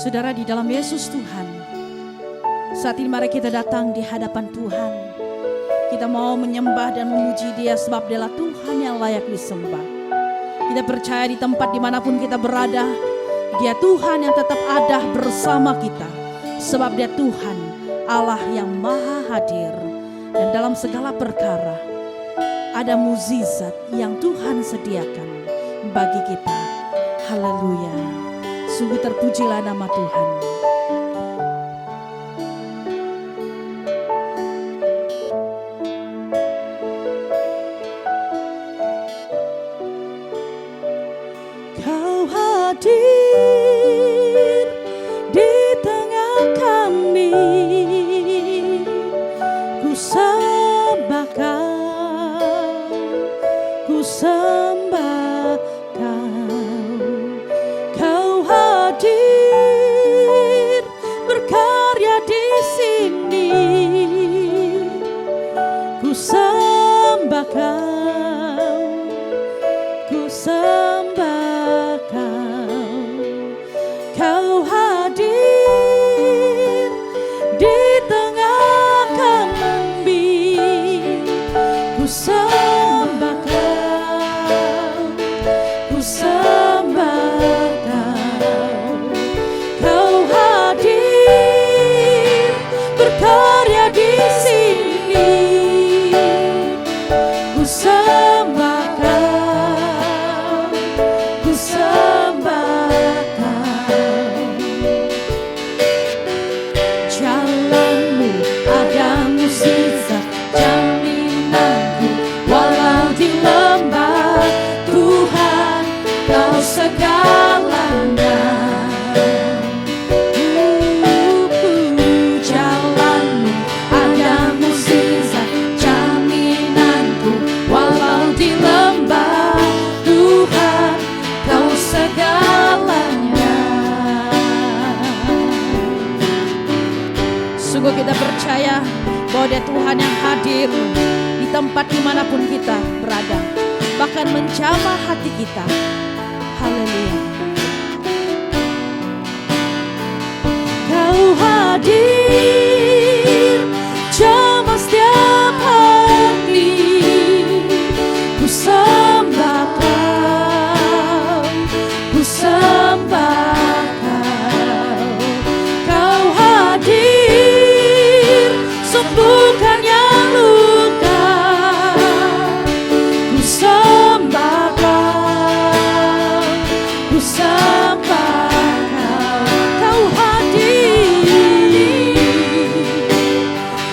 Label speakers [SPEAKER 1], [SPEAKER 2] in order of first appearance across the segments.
[SPEAKER 1] Saudara, di dalam Yesus Tuhan, saat ini mari kita datang di hadapan Tuhan. Kita mau menyembah dan memuji Dia sebab Dialah Tuhan yang layak disembah. Kita percaya di tempat dimanapun kita berada, Dia Tuhan yang tetap ada bersama kita. Sebab Dia Tuhan Allah yang maha hadir. Dan dalam segala perkara ada mukjizat yang Tuhan sediakan bagi kita. Haleluya. Sungguh terpujilah nama Tuhan. Kau hadir di tengah kami, ku sembah Kau, ku sembah Kau hadir berkarya di sini, ku sembah Kau, ku sembah Kau hadir di tengah kami, ku sembah Kau, ku sembah Kau hadir berkarya di sini, ku sembah Kau, ku sembah Kau. Jalanmu ada mukjizat, jaminanku walau di lembah, Tuhan Kau segalanya. Jalanmu ada mukjizat, jaminanku walau di lembah, Tuhan Kau segalanya. Sungguh kita percaya bahwa Dia Tuhan yang hadir di tempat dimanapun kita berada, bahkan menjamah hati kita. Haleluya. Kau hadir jamah setiap hati, ku sembah Kau, ku sembah Kau. Kau hadir sembuhkan yang luka, ku sembah Kau, ku sembah Kau. Kau hadir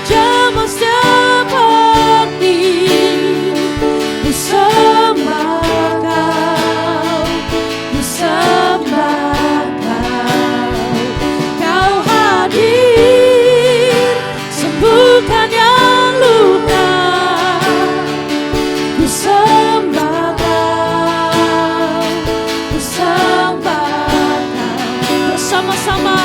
[SPEAKER 1] jamah setiap hati, ku sembah Kau, ku sembah Kau. Kau hadir sembuhkan yang luka, ku sembah Kau, ku sembah Kau. Bersama-sama,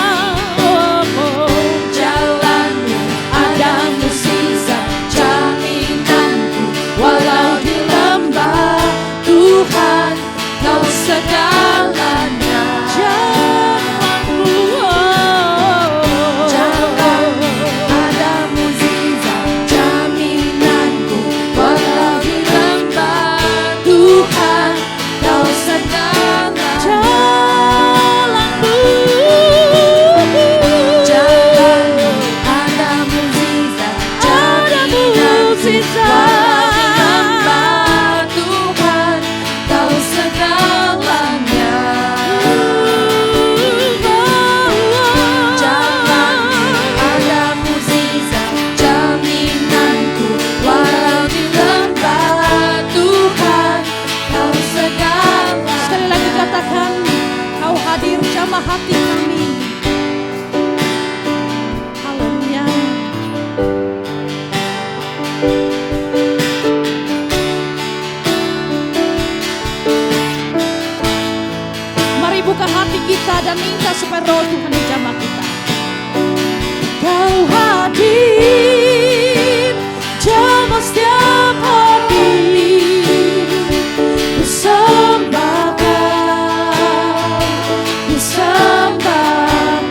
[SPEAKER 1] jalanmu ada mukjizat, jaminanku walau di lembah, Tuhan Kau segalanya. Jalanmu ada mukjizat, jaminanku walau di lembah, Tuhan Kau segalanya. Jalanmu ada mukjizat, jaminanku walau di lembah, Tuhan Kau segalanya. Jalanmu ada mukjizat, jaminanku walau di lembah, Tuhan Kau segalanya. Sekali lagi katakan, Kau hadir jamah hati kami. Haleluya. Mari buka hati kita dan minta supaya Roh Tuhan menjamah kita. Kau hadir jamah setiap hati, ku sembah Kau, ku sembah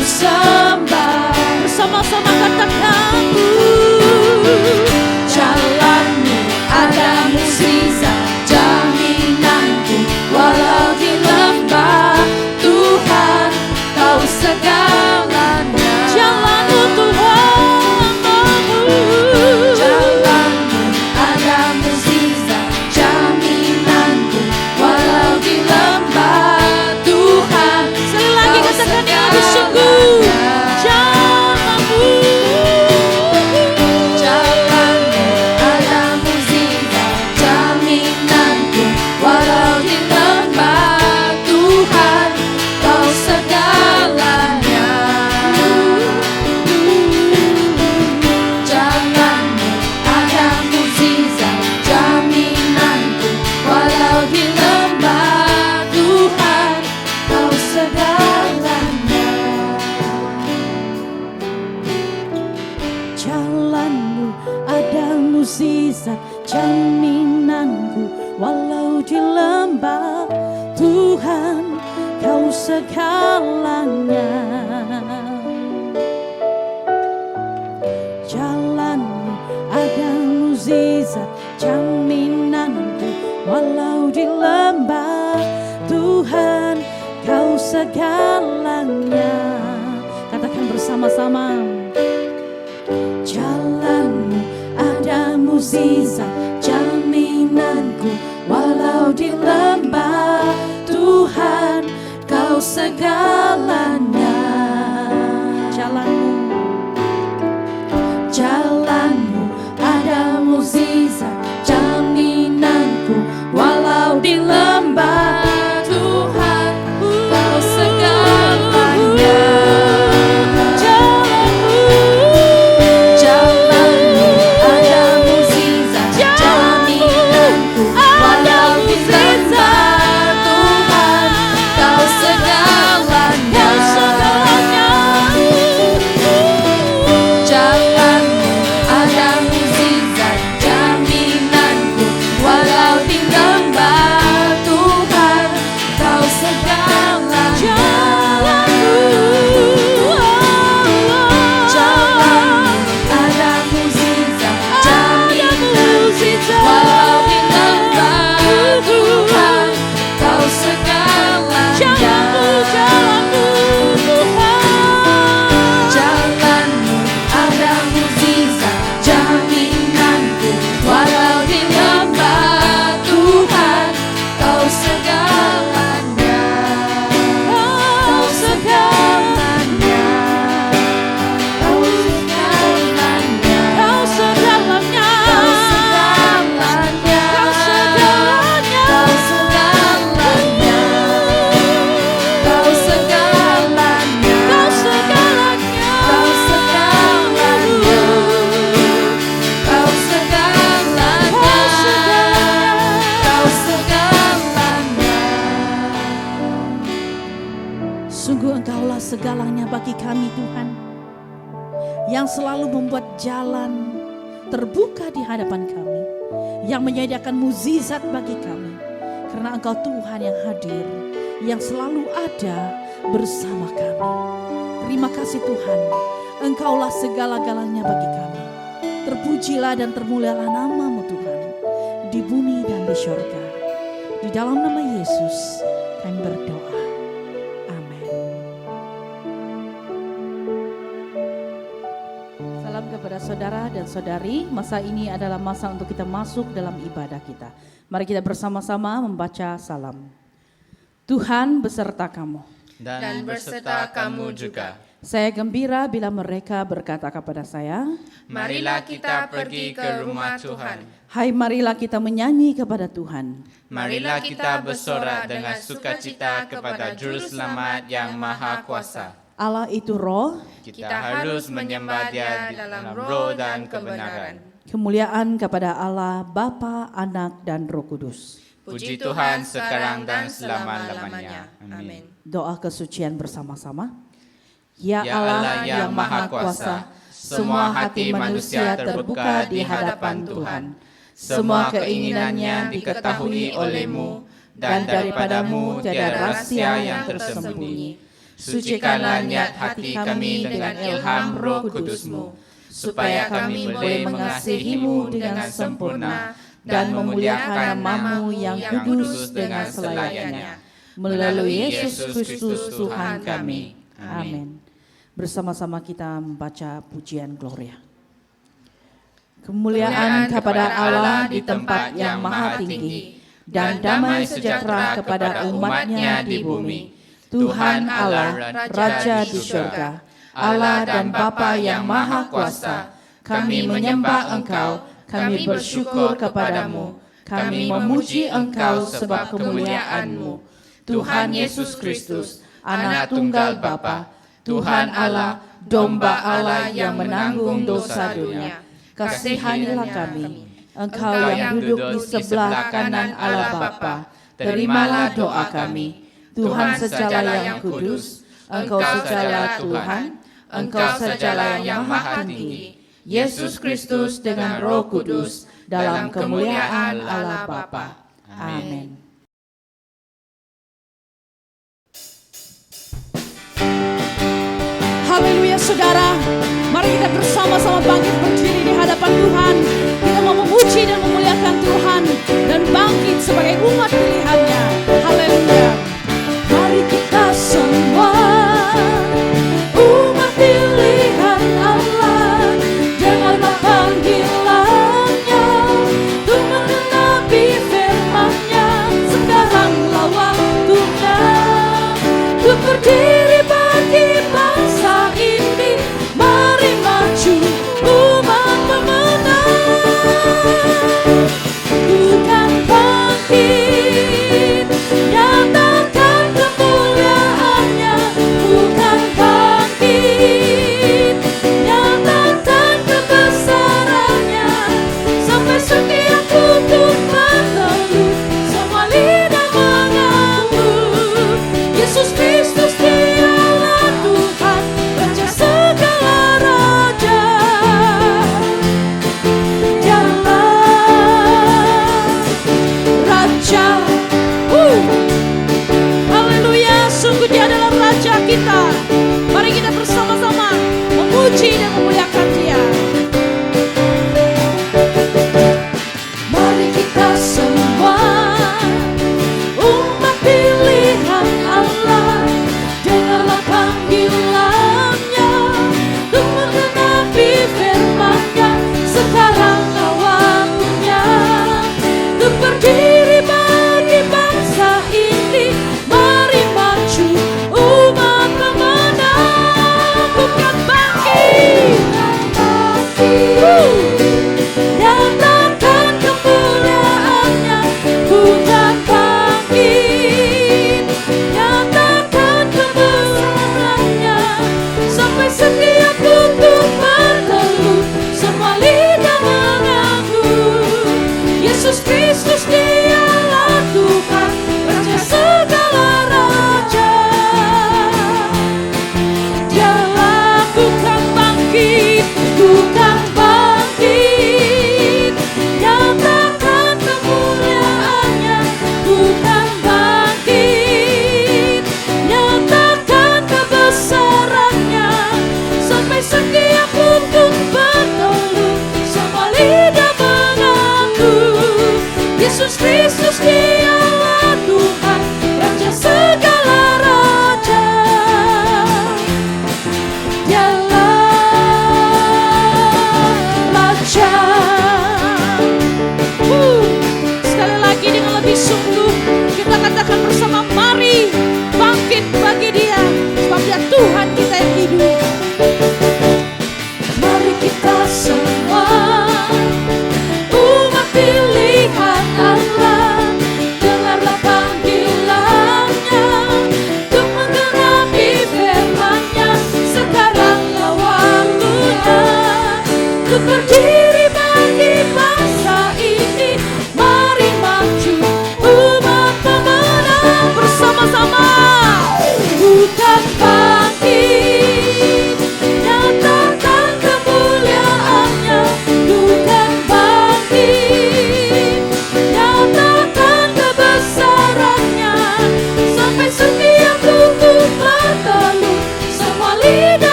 [SPEAKER 1] ku sembah. Bersama-sama katakan, jalanmu ada mukjizat, jaminanku walau di lembah. Tuhan, kau segalanya. Jalanmu Tuhan, jalanmu ada mukjizat, jaminanku walau di lembah. Tuhan, sekali lagi katakan yang lebih sungguh. Jalanmu, jalanmu ada mukjizat, jaminanku walau di lembah. Tuhan, kau segalanya. Jalanmu ada mukjizat, jaminanku walau di lembah. Tuhan, kau segalanya. Jalanmu ada mukjizat, jaminanku walau di lembah. Tuhan, kau segalanya. Jalanmu ada mukjizat, jaminanku walau di lembah. Tuhan, kau segalanya. Katakan bersama-sama. Jalanmu ada mukjizat, jaminanku walau di lembah. Tuhan, kau segalanya. Jalanmu, jalanmu ada mukjizat, jaminanku walau di lembah. Tuhan, kau segalanya. Jalanmu ada mukjizat, jaminanku walau di lembah. Tuhan, kau segalanya. Jalanmu ada mukjizat, jaminanku walau di lembah. Tuhan, kau segalanya. Jalanmu ada mukjizat, jaminanku walau di lembah. Tuhan, kau segalanya. Jalanmu ada mukjizat, jaminanku walau di lembah. Tuhan, kau segalanya. Kau segalanya. Kau segalanya. Kau segalanya. Kau segalanya. Kau segalanya. Kau segalanya. Kau segalanya. Kau segalanya. Kau segalanya. Kau segalanya. Kau segalanya. Sungguh Engkaulah segalanya bagi kami Tuhan, yang selalu membuat jalan terbuka di hadapan kami, yang menyediakan mukjizat bagi kami. Karena Engkau Tuhan yang hadir, yang selalu ada bersama kami. Terima kasih Tuhan, Engkaulah segala-galanya bagi kami. Terpujilah dan termulialah nama-Mu Tuhan, di bumi dan di syurga. Di dalam nama Yesus kami berdoa. Amin. Salam kepada saudara dan saudari. Masa ini adalah masa untuk kita masuk dalam ibadah kita. Mari kita bersama-sama membaca salam. Tuhan beserta kamu.
[SPEAKER 2] Dan beserta kamu juga.
[SPEAKER 1] Saya gembira bila mereka berkata kepada saya,
[SPEAKER 2] Marilah kita pergi ke rumah Tuhan.
[SPEAKER 1] hai marilah kita menyanyi kepada Tuhan.
[SPEAKER 2] Marilah kita bersorak dengan sukacita kepada Juru Selamat yang Maha Kuasa.
[SPEAKER 1] Allah itu roh,
[SPEAKER 2] Kita harus menyembah Dia dalam roh dan kebenaran.
[SPEAKER 1] kemuliaan kepada Allah Bapa, Anak dan Roh Kudus.
[SPEAKER 2] Puji Tuhan sekarang dan selama-lamanya. Amin.
[SPEAKER 1] Doa kesucian bersama-sama. Ya
[SPEAKER 2] Ya
[SPEAKER 1] Allah
[SPEAKER 2] Allah
[SPEAKER 1] yang Maha Kuasa, semua hati manusia terbuka di hadapan Tuhan. Semua keinginannya diketahui oleh-Mu, dan daripadamu tiada rahasia yang tersembunyi.
[SPEAKER 2] Sucikanlah niat hati kami dengan ilham Roh Kudus-Mu, supaya kami boleh mengasihi-Mu dengan sempurna dan memuliakan nama-Mu yang kudus dengan selayaknya. Melalui Yesus Kristus Tuhan kami.
[SPEAKER 1] Amin. Bersama-sama kita membaca pujian Gloria. Kemuliaan kepada Allah di tempat yang maha tinggi, dan damai sejahtera kepada umat-Nya di bumi. Tuhan Allah, Raja di surga, Allah dan Bapa yang maha kuasa, kami menyembah Engkau, kami bersyukur kepadamu, kami memuji Engkau sebab kemuliaan-Mu. Tuhan Yesus Kristus, Anak Tunggal Bapa, Tuhan Allah, Domba Allah yang menanggung dosa dunia, kasihanilah kami. Engkau yang duduk di sebelah kanan Allah Bapa, terimalah doa kami. Tuhan sajalah yang kudus, Engkau sajalah Tuhan, Engkau sajalah yang maha tinggi. Yesus Kristus dengan Roh Kudus dalam kemuliaan Allah Bapa. Amin. Haleluya saudara, mari kita bersama-sama bangkit berdiri di hadapan Tuhan. Kita mau memuji dan memuliakan Tuhan dan bangkit sebagai umat pilihan-Nya. Haleluya. Mari kita semua umat pilihan Allah, dengarlah panggilan-Nya untuk menggenapi firman-Nya. Sekaranglah waktunya untuk berdiri bagi bangsa ini. Mari maju umat pemenang, bukan bangkit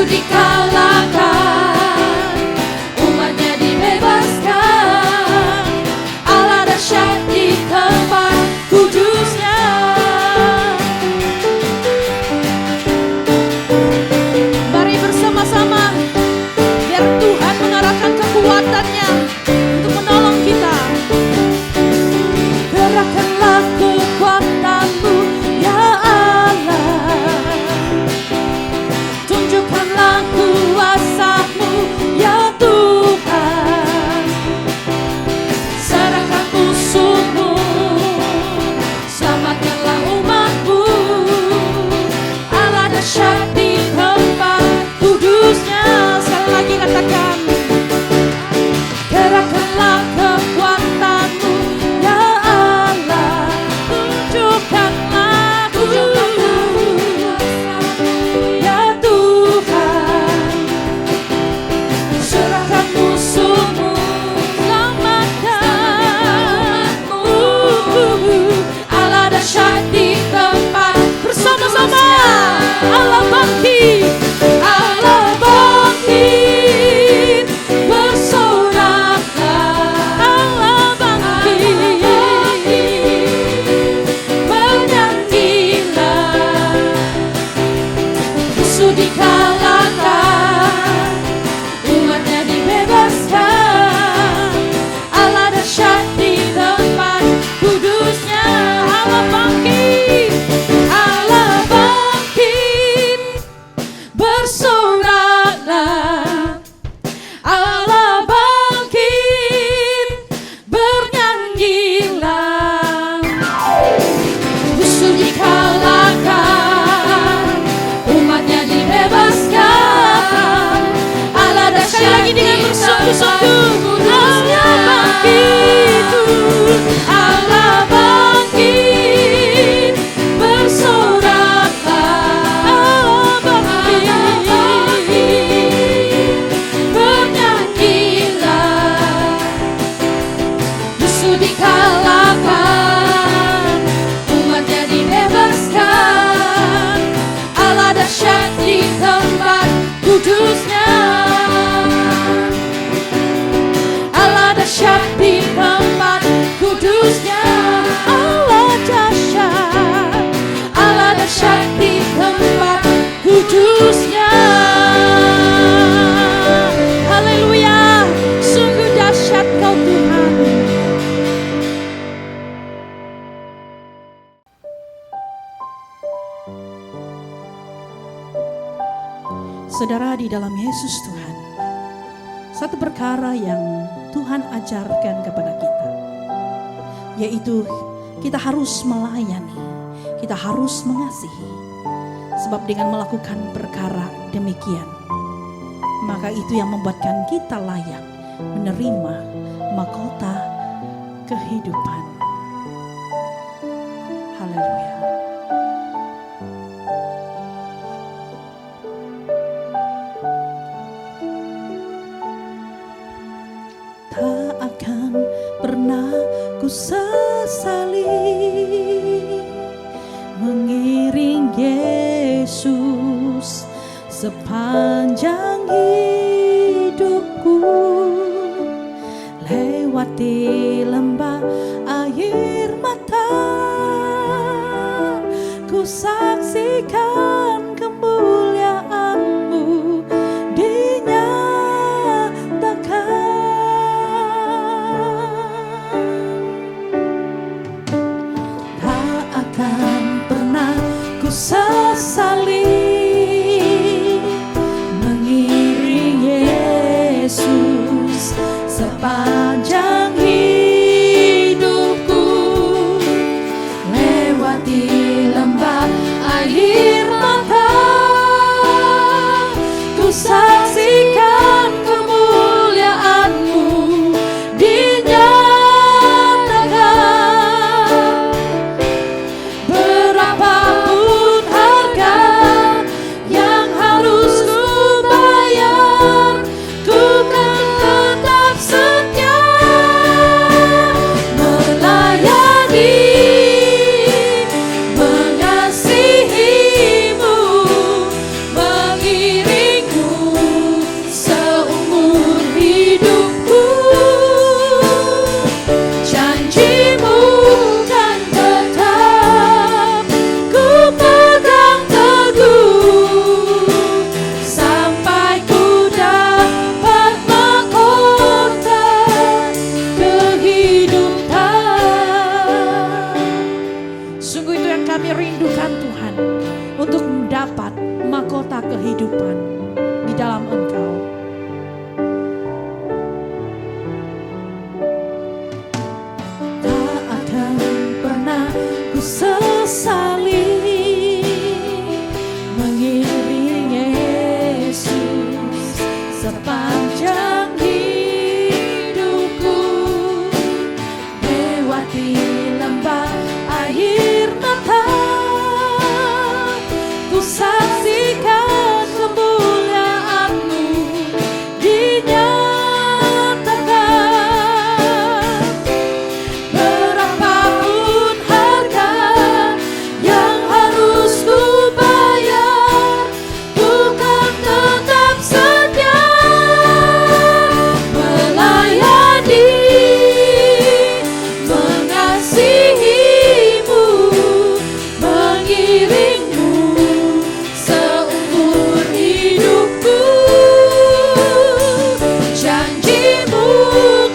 [SPEAKER 1] dikalahkan, umatnya dibebaskan. Allah dahsyat di tempat kudusnya. Mari bersama-sama biar Tuhan mengarahkan kekuatannya untuk menolong kita. Gerakkanlah kekuatanmu ya Allah, tunjukkanlah kuasa-Mu ya Tuhan. Serahkan musuh-Mu, selamatkanlah umat-Mu. Allah dahsyat di tempat kudusnya. Sekali lagi katakan, gerakkanlah kekuatan-Mu ya Allah, tunjukkanlah ya Tuhan. Serahkan musuh-Mu, selamatkan umat-Mu. Allah dahsyat di tempat. Bersama-sama Allah bangkit, Allah bangkit, bersoraklah. Allah bangkit, bernyanyilah. Musuh dikalahkan, umatnya dibebaskan. Allah dahsyat di tempat kudusnya. Allah bangkit, Allah bangkit, bersoraklah. Allah bangkit, bernyanyilah. Musuh dikalahkan, umatnya dibebaskan. Allah dahsyat lagi dengan bersungguh-sungguh. Allah bangkit, Allah bangkit, bersoraklah. Allah bangkit, bernyanyilah. Musuh dikalahkan, umatnya dibebaskan. Allah dahsyat di tempat kudusnya. Allah dahsyat di tempat kudusnya. Allah dahsyat, Allah dahsyat di tempat kudusnya. Haleluya, sungguh dahsyat Kau Tuhan. Saudara di dalam Yesus Tuhan, satu perkara yang Tuhan ajarkan kepada kita, yaitu kita harus melayani, kita harus mengasihi. Sebab dengan melakukan perkara demikian, maka itu yang membuatkan kita layak menerima mahkota kehidupan. Haleluya. Tak akan pernah ku sesali mengiring Yesus sepanjang hidupku, lewati lembah air mata, ku saksikan kemuliaan-Mu dinyatakan. Tak akan pernah ku sesali mengiring Yesus sepanjang hidup. kehidupan di dalam Engkau. Tak akan pernah ku sesali mengiring Yesus sepanjang hidupku, lewati lembah air mata, ku saksikan kemuliaan-Mu dinyatakan. Berapapun harga yang harus ku bayar, ku kan tetap setia melayani, mengasihi-Mu, mengiring-Mu seumur hidupku. Janji-Mu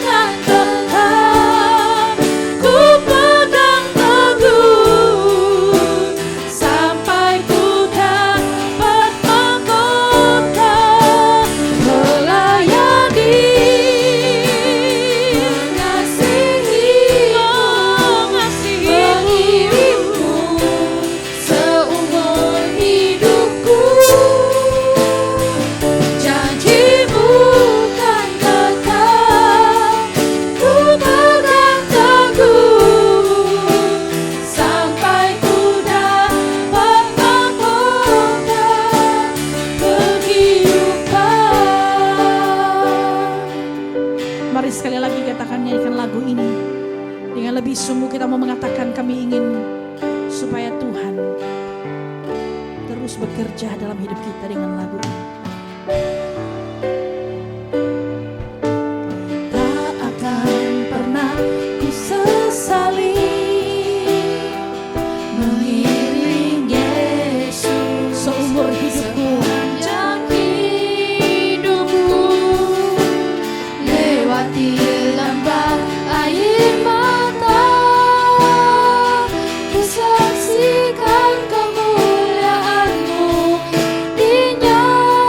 [SPEAKER 1] kan tetap ku pegang teguh sampai ku dapat mahkota melayani, mengiring-Mu seumur hidupku. Janji-Mu kan tetap ku pegang teguh sampai ku dapat mahkota kehidupan. Mari sekali lagi katakan, nyanyikan lagu ini dengan lebih sungguh. Kita mau mengatakan kami ingin supaya Tuhan terus bekerja dalam hidup kita dengan lagu ini. Tak akan pernah ku sesali mengiring Yesus seumur hidupku. Sepanjang hidupku, lewati lembah air mata, ku saksikan kemuliaan-Mu dinyatakan.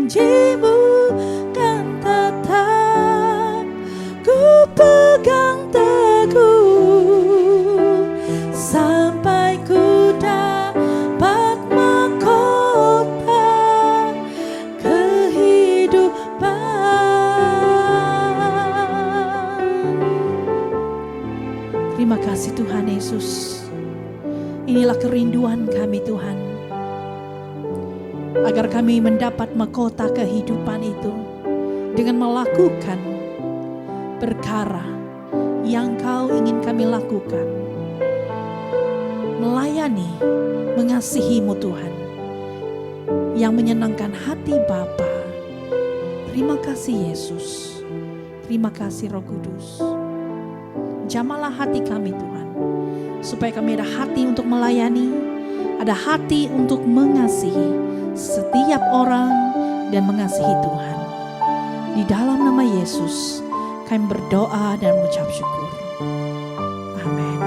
[SPEAKER 1] janjimu kan tetap ku pegang teguh sampai ku dapat mahkota kehidupan. Terima kasih Tuhan Yesus. Inilah kerinduan kami Tuhan, agar kami mendapat mahkota kehidupan itu dengan melakukan perkara yang Kau ingin kami lakukan. Melayani, mengasihi-Mu Tuhan, yang menyenangkan hati Bapa. Terima kasih Yesus. Terima kasih Roh Kudus. Jamalah hati kami Tuhan, supaya kami ada hati untuk melayani, ada hati untuk mengasihi setiap orang dan mengasihi Tuhan. Di dalam nama Yesus kami berdoa dan mengucap syukur. Amin.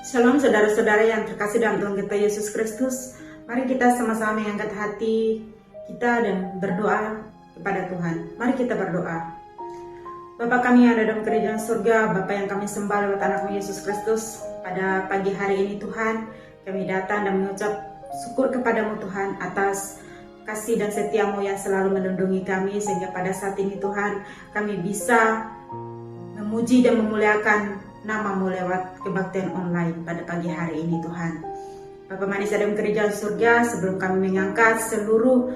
[SPEAKER 3] Shalom saudara-saudara yang terkasih dalam Tuhan kita Yesus Kristus. Mari kita sama-sama mengangkat hati kita dan berdoa kepada Tuhan. Mari kita berdoa. Bapa kami yang ada dalam kerajaan surga, Bapa yang kami sembah lewat anakmu Yesus Kristus, pada pagi hari ini Tuhan, kami datang dan mengucap syukur kepadamu Tuhan atas kasih dan setiamu yang selalu melindungi kami, sehingga pada saat ini Tuhan kami bisa memuji dan memuliakan namamu lewat kebaktian online pada pagi hari ini Tuhan. Bapa manis dalam kerajaan surga, sebelum kami mengangkat seluruh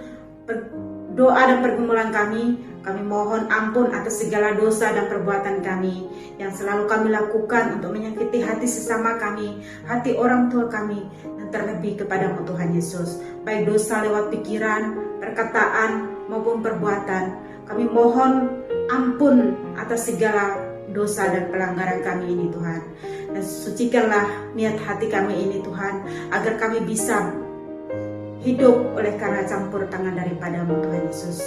[SPEAKER 3] doa dan pergumulan kami mohon ampun atas segala dosa dan perbuatan kami yang selalu kami lakukan untuk menyakiti hati sesama kami, hati orang tua kami, dan terlebih kepadamu Tuhan Yesus. Baik dosa lewat pikiran, perkataan, maupun perbuatan. Kami mohon ampun atas segala dosa dan pelanggaran kami ini Tuhan. Dan sucikanlah niat hati kami ini Tuhan, agar kami bisa hidup oleh karena campur tangan daripadamu Tuhan Yesus.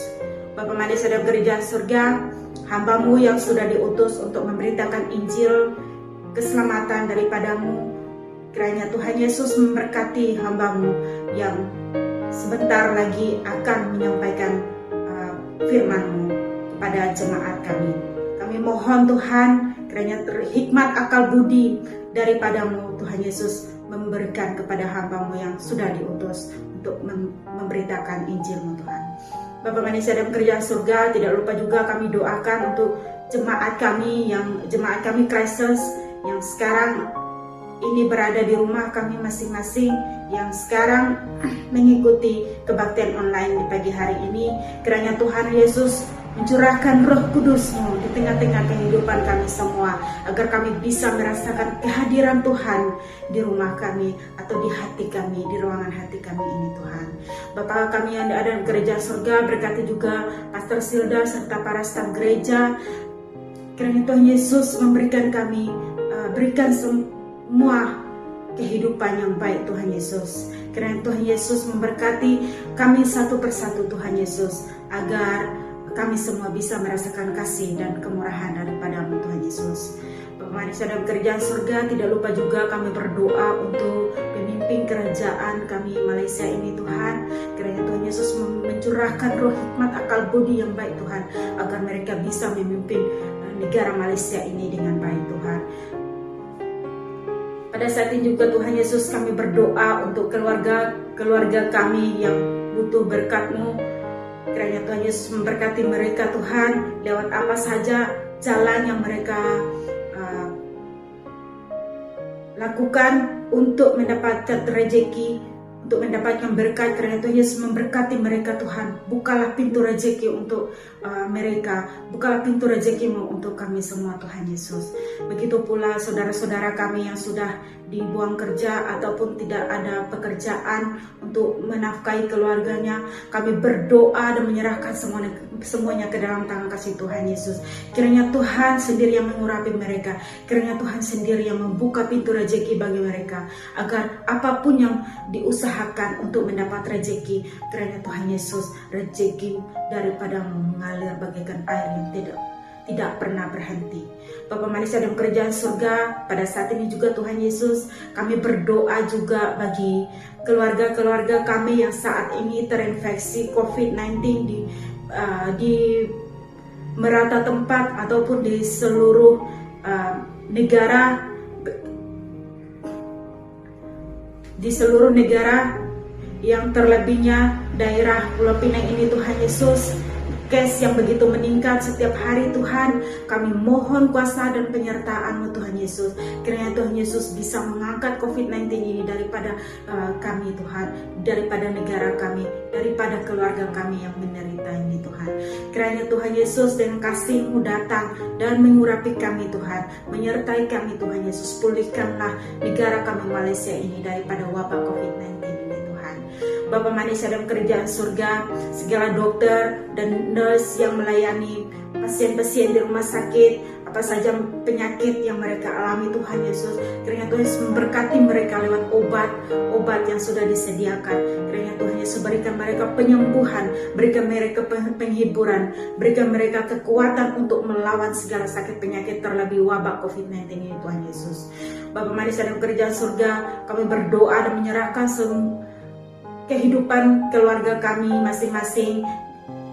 [SPEAKER 3] Bapa manis dalam kerajaan surga, hamba-Mu yang sudah diutus untuk memberitakan Injil keselamatan daripadamu, kiranya Tuhan Yesus memberkati hamba-Mu yang sebentar lagi akan menyampaikan firman-Mu kepada jemaat kami. Kami mohon Tuhan, kiranya hikmat akal budi daripadamu Tuhan Yesus memberikan kepada hamba-Mu yang sudah diutus untuk memberitakan Injil-Mu Tuhan. Bapa manis dalam kerajaan surga, tidak lupa juga kami doakan untuk jemaat kami Christus yang sekarang ini berada di rumah kami masing-masing, yang sekarang mengikuti kebaktian online di pagi hari ini. Kiranya Tuhan Yesus mencurahkan Roh Kudus-Mu di tengah-tengah kehidupan kami semua, agar kami bisa merasakan kehadiran Tuhan di rumah kami atau di hati kami, di ruangan hati kami ini Tuhan. Bapa kami yang ada di gereja surga, berkati juga Pastor Silda serta para staf gereja. Kiranya Tuhan Yesus memberikan kami, berikan semua kehidupan yang baik Tuhan Yesus. Kiranya Tuhan Yesus memberkati kami satu persatu Tuhan Yesus, agar kami semua bisa merasakan kasih dan kemurahan daripada-Mu Tuhan Yesus. Bapa manis dalam kerajaan surga, tidak lupa juga kami berdoa untuk pemimpin kerajaan kami Malaysia ini Tuhan. Kiranya Tuhan Yesus mencurahkan roh hikmat akal budi yang baik Tuhan, agar mereka bisa memimpin negara Malaysia ini dengan baik Tuhan. Pada saat ini juga Tuhan Yesus, kami berdoa untuk keluarga kami yang butuh berkat-Mu. Kiranya Tuhan Yesus memberkati mereka Tuhan, lewat apa saja jalan yang mereka lakukan untuk mendapatkan rezeki, untuk mendapatkan berkat. Kiranya Tuhan Yesus memberkati mereka Tuhan. Bukalah pintu rezeki untuk mereka, bukalah pintu rezeki-Mu untuk kami semua Tuhan Yesus. Begitu pula saudara-saudara kami yang sudah dibuang kerja ataupun tidak ada pekerjaan untuk menafkahi keluarganya, kami berdoa dan menyerahkan semuanya ke dalam tangan kasih Tuhan Yesus. Kiranya Tuhan sendiri yang mengurapi mereka, kiranya Tuhan sendiri yang membuka pintu rezeki bagi mereka, agar apapun yang diusahakan untuk mendapat rezeki, kiranya Tuhan Yesus rezeki daripada-Mu mengalir bagaikan air yang tidak tidak pernah berhenti. Bapa manis dalam kerajaan surga, pada saat ini juga Tuhan Yesus, kami berdoa juga bagi keluarga-keluarga kami yang saat ini terinfeksi COVID-19 di merata tempat ataupun di seluruh negara, yang terlebihnya daerah Pulau Pinang ini. Tuhan Yesus, case yang begitu meningkat setiap hari, Tuhan, kami mohon kuasa dan penyertaan-Mu Tuhan Yesus. Kiranya Tuhan Yesus bisa mengangkat COVID-19 ini daripada kami Tuhan, daripada negara kami, daripada keluarga kami yang menderita ini Tuhan. Kiranya Tuhan Yesus dengan kasih-Mu datang dan mengurapi kami Tuhan, menyertai kami Tuhan Yesus. Pulihkanlah negara kami Malaysia ini daripada wabah COVID-19 ini Tuhan. Bapa manis dalam kerajaan surga, segala dokter dan nurse yang melayani pasien-pasien di rumah sakit, apa saja penyakit yang mereka alami Tuhan Yesus, kiranya Tuhan Yesus memberkati mereka lewat obat yang sudah disediakan. Kiranya Tuhan Yesus berikan mereka penyembuhan, berikan mereka penghiburan, berikan mereka kekuatan untuk melawan segala sakit penyakit, terlebih wabah COVID-19 ini Tuhan Yesus. Bapa manis dalam kerajaan surga, kami berdoa dan menyerahkan kehidupan keluarga kami masing-masing,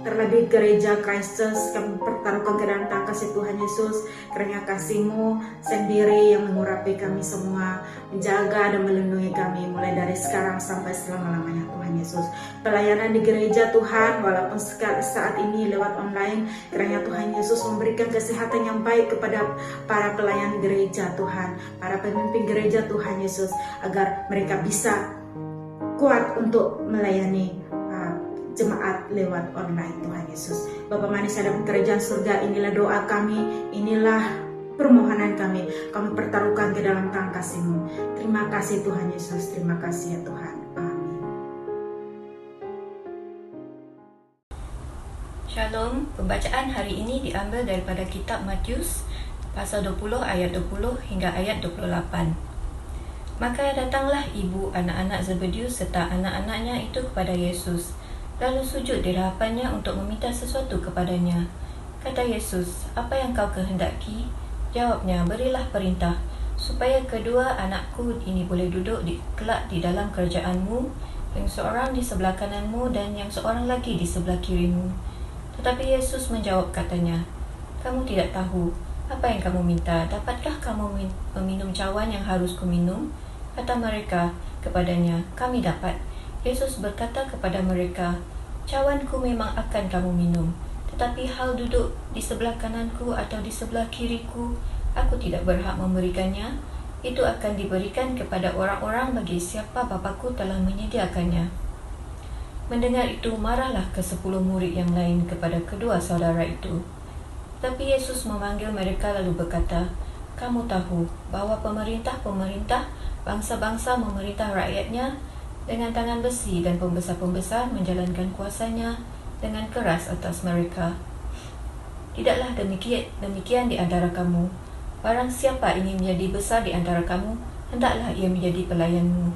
[SPEAKER 3] terlebih gereja Christchurch, kami pertaruhkan ke dalam tangan kasih Tuhan Yesus. Kiranya kasih-Mu sendiri yang mengurapi kami semua, menjaga dan melindungi kami mulai dari sekarang sampai selama-lamanya Tuhan Yesus. Pelayanan di gereja Tuhan, walaupun saat ini lewat online, kiranya Tuhan Yesus memberikan kesehatan yang baik kepada para pelayan gereja Tuhan, para pemimpin gereja Tuhan Yesus, agar mereka bisa kuat untuk melayani jemaat lewat online Tuhan Yesus. Bapa manis dalam kerajaan surga, inilah doa kami, inilah permohonan kami pertaruhkan ke dalam tangan kasih-Mu. Terima kasih Tuhan Yesus, terima kasih ya Tuhan. Amin.
[SPEAKER 4] Shalom, pembacaan hari ini diambil daripada kitab Matius pasal 20 ayat 20 hingga ayat 28. Maka datanglah ibu anak-anak Zebedeus serta anak-anaknya itu kepada Yesus, lalu sujud di hadapannya untuk meminta sesuatu kepadanya. Kata Yesus, "Apa yang kau kehendaki?" Jawabnya, "Berilah perintah, supaya kedua anakku ini boleh duduk kelak di dalam kerajaan-Mu, yang seorang di sebelah kanan-Mu dan yang seorang lagi di sebelah kiri-Mu." Tetapi Yesus menjawab katanya, "Kamu tidak tahu apa yang kamu minta. Dapatkah kamu meminum cawan yang harus kuminum?" Kata mereka kepadanya, "Kami dapat." Yesus berkata kepada mereka, "Cawanku memang akan kamu minum, tetapi hal duduk di sebelah kananku atau di sebelah kiriku, aku tidak berhak memberikannya. Itu akan diberikan kepada orang-orang bagi siapa Bapa-Ku telah menyediakannya." Mendengar itu, marahlah ke-10 murid yang lain kepada kedua saudara itu. Tapi Yesus memanggil mereka lalu berkata, "Kamu tahu bahwa pemerintah-pemerintah bangsa-bangsa memerintah rakyatnya dengan tangan besi, dan pembesar-pembesar menjalankan kuasanya dengan keras atas mereka. Tidaklah demikian di antara kamu. Barang siapa ingin menjadi besar di antara kamu, hendaklah ia menjadi pelayanmu.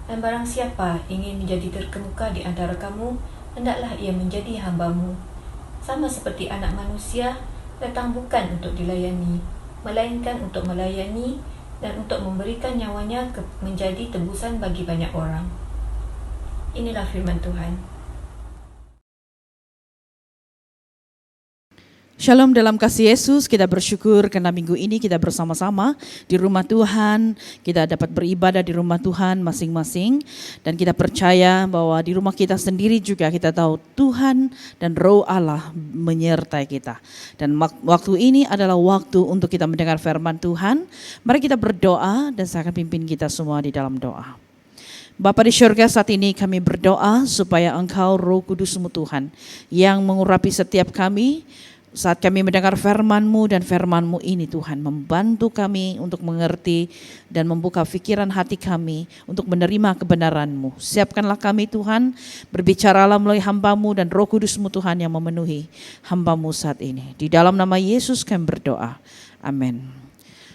[SPEAKER 4] Dan barang siapa ingin menjadi terkemuka di antara kamu, hendaklah ia menjadi hambamu. Sama seperti Anak Manusia datang bukan untuk dilayani, melainkan untuk melayani dan untuk memberikan nyawanya menjadi tebusan bagi banyak orang." Inilah firman Tuhan.
[SPEAKER 1] Shalom dalam kasih Yesus, kita bersyukur karena minggu ini kita bersama-sama di rumah Tuhan. Kita dapat beribadah di rumah Tuhan masing-masing. Dan kita percaya bahwa di rumah kita sendiri juga kita tahu Tuhan dan Roh Allah menyertai kita. Dan waktu ini adalah waktu untuk kita mendengar firman Tuhan. Mari kita berdoa dan saya akan pimpin kita semua di dalam doa. Bapa di syurga, saat ini kami berdoa supaya Engkau Roh Kudus-Mu Tuhan yang mengurapi setiap kami. Saat kami mendengar firman-Mu dan firman-Mu ini Tuhan membantu kami untuk mengerti dan membuka pikiran hati kami untuk menerima kebenaran-Mu. Siapkanlah kami Tuhan, berbicaralah melalui hamba-Mu dan Roh Kudus-Mu Tuhan yang memenuhi hamba-Mu saat ini. Di dalam nama Yesus kami berdoa. Amin.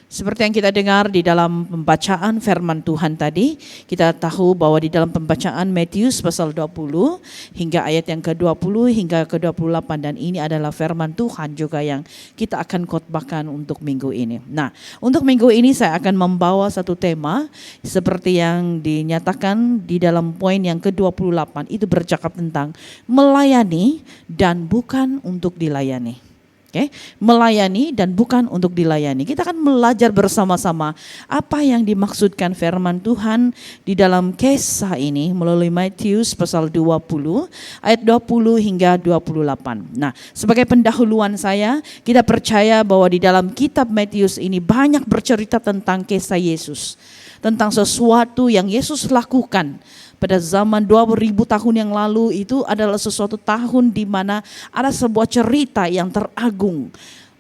[SPEAKER 1] Seperti yang kita dengar di dalam pembacaan firman Tuhan tadi, kita tahu bahwa di dalam pembacaan Matius pasal 20 hingga ayat yang ke-20 hingga ke-28, dan ini adalah firman Tuhan juga yang kita akan khotbahkan untuk minggu ini. Nah, untuk minggu ini saya akan membawa satu tema seperti yang dinyatakan di dalam poin yang ke-28, itu bercakap tentang melayani dan bukan untuk dilayani. Melayani dan bukan untuk dilayani. Kita akan belajar bersama-sama apa yang dimaksudkan firman Tuhan di dalam kisah ini melalui Matius pasal 20 ayat 20 hingga 28. Nah, sebagai pendahuluan saya, kita percaya bahwa di dalam kitab Matius ini banyak bercerita tentang kisah Yesus, tentang sesuatu yang Yesus lakukan pada zaman 2000 tahun yang lalu. Itu adalah sesuatu tahun di mana ada sebuah cerita yang teragung.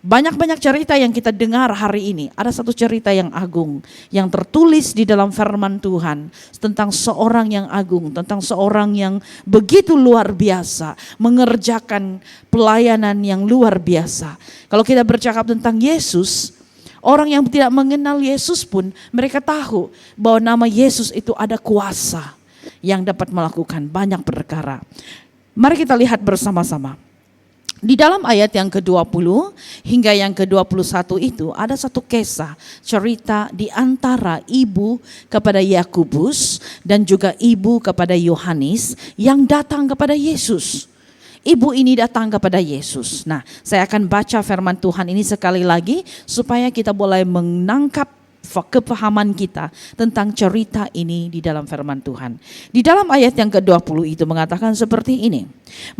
[SPEAKER 1] Banyak-banyak cerita yang kita dengar hari ini. Ada satu cerita yang agung yang tertulis di dalam firman Tuhan tentang seorang yang agung, tentang seorang yang begitu luar biasa, mengerjakan pelayanan yang luar biasa. Kalau kita bercakap tentang Yesus, orang yang tidak mengenal Yesus pun mereka tahu bahwa nama Yesus itu ada kuasa yang dapat melakukan banyak perkara. Mari kita lihat bersama-sama. Di dalam ayat yang ke-20 hingga yang ke-21 itu ada satu kisah cerita di antara ibu kepada Yakobus dan juga ibu kepada Yohanes yang datang kepada Yesus. Ibu ini datang kepada Yesus. Nah, saya akan baca firman Tuhan ini sekali lagi supaya kita boleh menangkap kepahaman kita tentang cerita ini di dalam firman Tuhan. Di dalam ayat yang ke-20 itu mengatakan seperti ini.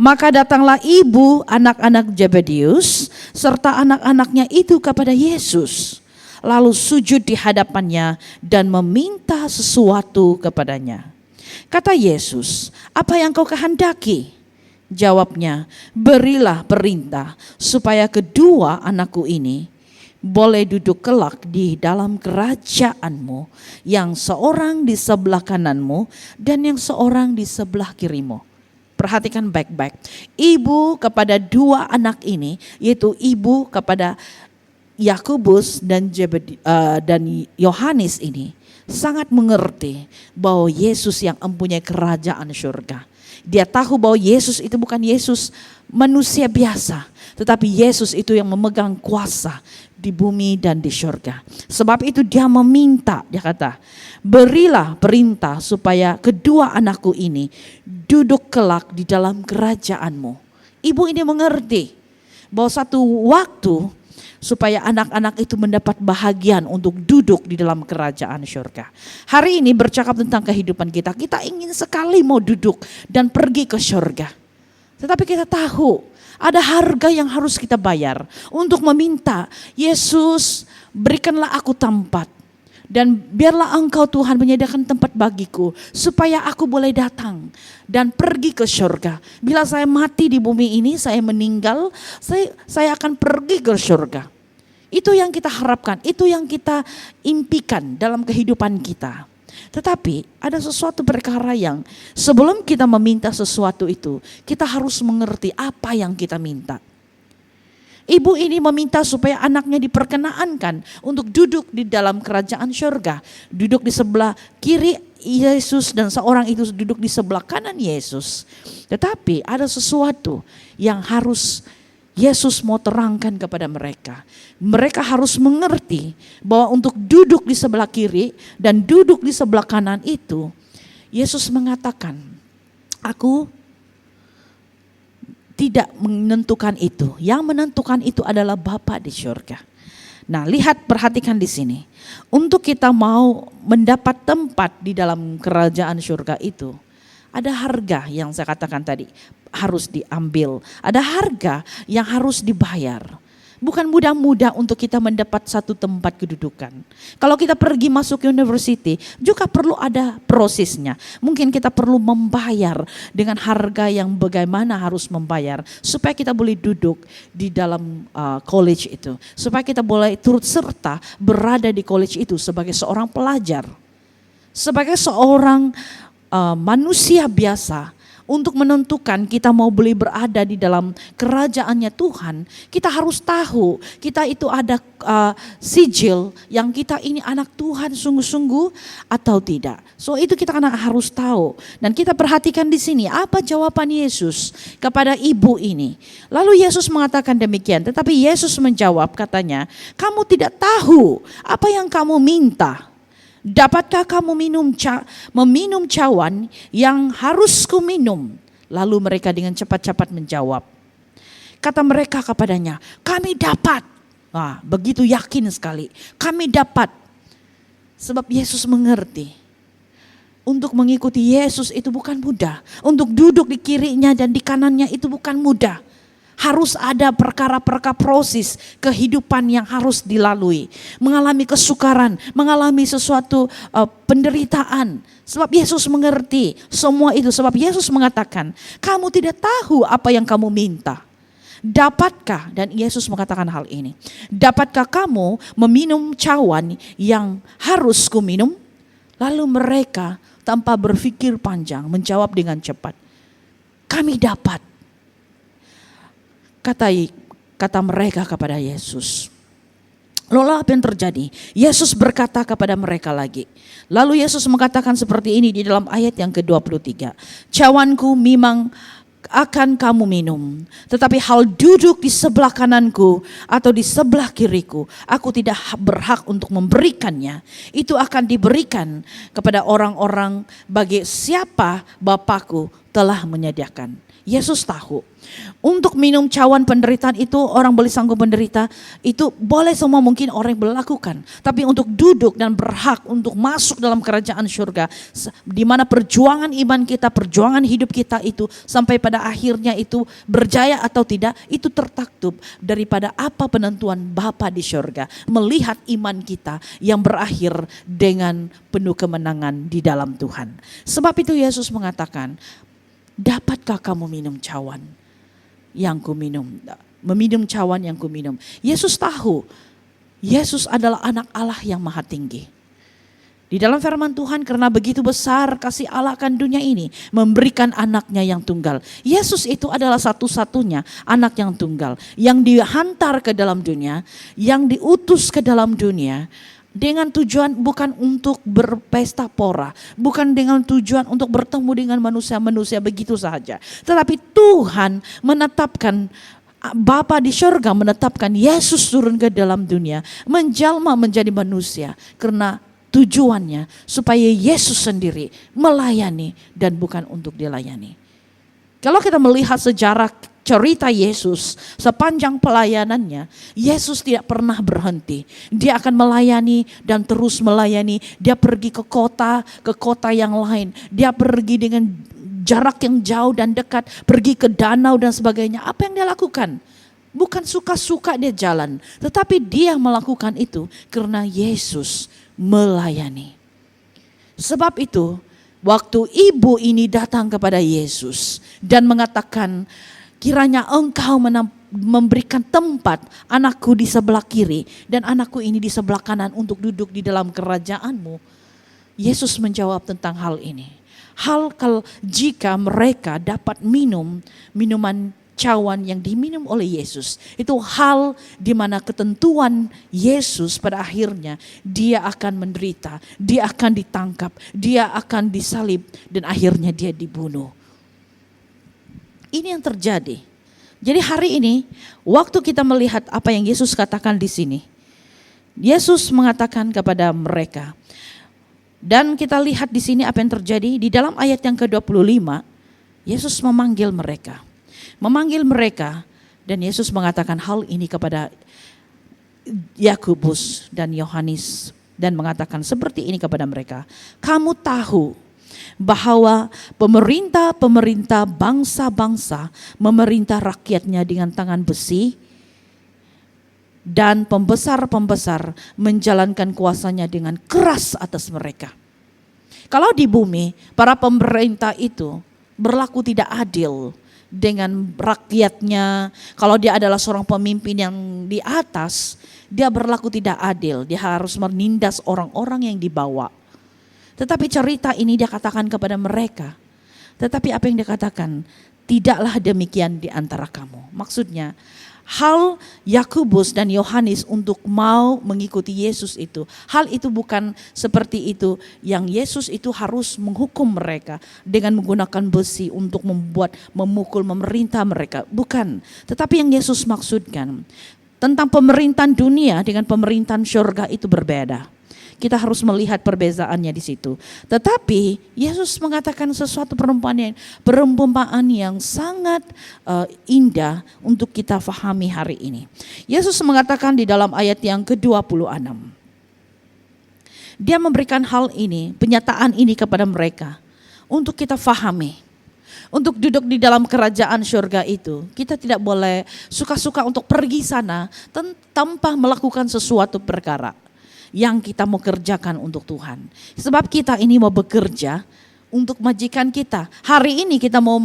[SPEAKER 1] Maka datanglah ibu anak-anak Zebedius serta anak-anaknya itu kepada Yesus, lalu sujud di hadapannya dan meminta sesuatu kepadanya. Kata Yesus, "Apa yang kau kehendaki?" Jawabnya, "Berilah perintah supaya kedua anakku ini boleh duduk kelak di dalam kerajaanmu, yang seorang di sebelah kananmu dan yang seorang di sebelah kirimu." Perhatikan baik-baik. Ibu kepada dua anak ini, yaitu ibu kepada Yakobus dan Yohanes ini, sangat mengerti bahwa Yesus yang mempunyai kerajaan surga. Dia tahu bahwa Yesus itu bukan Yesus manusia biasa, tetapi Yesus itu yang memegang kuasa di bumi dan di surga. Sebab itu dia meminta, dia kata, "Berilah perintah supaya kedua anakku ini duduk kelak di dalam kerajaanmu." Ibu ini mengerti bahwa satu waktu supaya anak-anak itu mendapat bahagian untuk duduk di dalam kerajaan surga. Hari ini bercakap tentang kehidupan kita. Kita ingin sekali mau duduk dan pergi ke surga. Tetapi kita tahu ada harga yang harus kita bayar untuk meminta, "Yesus, berikanlah aku tempat. Dan biarlah Engkau Tuhan menyediakan tempat bagiku supaya aku boleh datang dan pergi ke surga. Bila saya mati di bumi ini, saya meninggal, saya akan pergi ke surga." Itu yang kita harapkan, itu yang kita impikan dalam kehidupan kita. Tetapi ada sesuatu perkara yang sebelum kita meminta sesuatu itu, kita harus mengerti apa yang kita minta. Ibu ini meminta supaya anaknya diperkenankan untuk duduk di dalam kerajaan surga. Duduk di sebelah kiri Yesus dan seorang itu duduk di sebelah kanan Yesus. Tetapi ada sesuatu yang harus Yesus mau terangkan kepada mereka. Mereka harus mengerti bahwa untuk duduk di sebelah kiri dan duduk di sebelah kanan itu, Yesus mengatakan, "Aku tidak menentukan itu. Yang menentukan itu adalah Bapa di surga." Nah, lihat, perhatikan di sini. Untuk kita mau mendapat tempat di dalam kerajaan surga itu, ada harga yang saya katakan tadi harus diambil. Ada harga yang harus dibayar. Bukan mudah-mudah untuk kita mendapat satu tempat kedudukan. Kalau kita pergi masuk university juga perlu ada prosesnya. Mungkin kita perlu membayar dengan harga yang bagaimana harus membayar supaya kita boleh duduk di dalam college itu. Supaya kita boleh turut serta berada di college itu sebagai seorang pelajar. Sebagai seorang manusia biasa untuk menentukan kita mau boleh berada di dalam kerajaannya Tuhan, kita harus tahu kita itu ada sijil yang kita ini anak Tuhan sungguh-sungguh atau tidak. So itu kita harus tahu. Dan kita perhatikan di sini apa jawaban Yesus kepada ibu ini. Lalu Yesus mengatakan demikian, tetapi Yesus menjawab katanya, kamu tidak tahu apa yang kamu minta. Dapatkah kamu meminum cawan yang harus ku minum? Lalu mereka dengan cepat-cepat menjawab. Kata mereka kepadanya, kami dapat. Wah, begitu yakin sekali. Kami dapat. Sebab Yesus mengerti. Untuk mengikuti Yesus itu bukan mudah. Untuk duduk di kirinya dan di kanannya itu bukan mudah. Harus ada perkara-perkara proses kehidupan yang harus dilalui. Mengalami kesukaran, mengalami sesuatu penderitaan. Sebab Yesus mengerti semua itu. Sebab Yesus mengatakan, kamu tidak tahu apa yang kamu minta. Dapatkah, dan Yesus mengatakan hal ini, dapatkah kamu meminum cawan yang harus kuminum? Lalu mereka tanpa berpikir panjang menjawab dengan cepat, kami dapat. Kata mereka kepada Yesus. Lalu apa yang terjadi? Yesus berkata kepada mereka lagi. Lalu Yesus mengatakan seperti ini di dalam ayat yang ke-23. Cawanku memang akan kamu minum, tetapi hal duduk di sebelah kananku atau di sebelah kiriku, aku tidak berhak untuk memberikannya. Itu akan diberikan kepada orang-orang bagi siapa Bapakku telah menyediakan. Yesus tahu untuk minum cawan penderitaan itu orang boleh sanggup menderita, itu boleh semua mungkin orang boleh lakukan. Tapi untuk duduk dan berhak untuk masuk dalam kerajaan surga, di mana perjuangan iman kita, perjuangan hidup kita itu sampai pada akhirnya itu berjaya atau tidak, itu tertaktub daripada apa penentuan Bapa di surga. Melihat iman kita yang berakhir dengan penuh kemenangan di dalam Tuhan. Sebab itu Yesus mengatakan, dapatkah kamu minum cawan yang ku minum? Meminum cawan yang ku minum. Yesus tahu, Yesus adalah anak Allah yang maha tinggi. Di dalam firman Tuhan, karena begitu besar kasih Allah akan dunia ini, memberikan anaknya yang tunggal. Yesus itu adalah satu-satunya anak yang tunggal, yang dihantar ke dalam dunia, yang diutus ke dalam dunia, dengan tujuan bukan untuk berpesta pora, bukan dengan tujuan untuk bertemu dengan manusia-manusia begitu saja. Tetapi Tuhan menetapkan, Bapa di surga menetapkan Yesus turun ke dalam dunia, menjalma menjadi manusia. Karena tujuannya supaya Yesus sendiri melayani dan bukan untuk dilayani. Kalau kita melihat sejarah cerita Yesus sepanjang pelayanannya, Yesus tidak pernah berhenti. Dia akan melayani dan terus melayani. Dia pergi ke kota yang lain. Dia pergi dengan jarak yang jauh dan dekat, pergi ke danau dan sebagainya. Apa yang dia lakukan? Bukan suka-suka dia jalan, tetapi dia melakukan itu karena Yesus melayani. Sebab itu, waktu ibu ini datang kepada Yesus dan mengatakan, kiranya engkau memberikan tempat anakku di sebelah kiri dan anakku ini di sebelah kanan untuk duduk di dalam kerajaanmu. Yesus menjawab tentang hal ini. Jika mereka dapat minum minuman cawan yang diminum oleh Yesus, itu hal di mana ketentuan Yesus pada akhirnya dia akan menderita, dia akan ditangkap, dia akan disalib dan akhirnya dia dibunuh. Ini yang terjadi. Jadi hari ini waktu kita melihat apa yang Yesus katakan di sini, Yesus mengatakan kepada mereka, dan kita lihat di sini apa yang terjadi di dalam ayat yang ke-25. Yesus memanggil mereka dan Yesus mengatakan hal ini kepada Yakobus dan Yohanes dan mengatakan seperti ini kepada mereka, kamu tahu bahwa pemerintah bangsa-bangsa memerintah rakyatnya dengan tangan besi, dan pembesar-pembesar menjalankan kuasanya dengan keras atas mereka. Kalau di bumi, para pemerintah itu berlaku tidak adil dengan rakyatnya. Kalau dia adalah seorang pemimpin yang di atas, dia berlaku tidak adil. Dia harus menindas orang-orang yang di bawah. Tetapi cerita ini dia katakan kepada mereka, Tetapi apa yang dikatakan, tidaklah demikian di antara kamu. Maksudnya, hal Yakobus dan Yohanes untuk mau mengikuti Yesus itu, hal itu bukan seperti itu yang Yesus itu harus menghukum mereka dengan menggunakan besi untuk memukul, memerintah mereka. Bukan, tetapi yang Yesus maksudkan tentang pemerintahan dunia dengan pemerintahan surga itu berbeda. Kita harus melihat perbezaannya di situ. Tetapi Yesus mengatakan sesuatu perumpamaan yang sangat indah untuk kita fahami hari ini. Yesus mengatakan di dalam ayat yang ke-26. Dia memberikan hal ini, penyataan ini kepada mereka untuk kita fahami. Untuk duduk di dalam kerajaan surga itu, kita tidak boleh suka-suka untuk pergi sana tanpa melakukan sesuatu perkara yang kita mau kerjakan untuk Tuhan. Sebab kita ini mau bekerja untuk majikan kita. Hari ini kita mau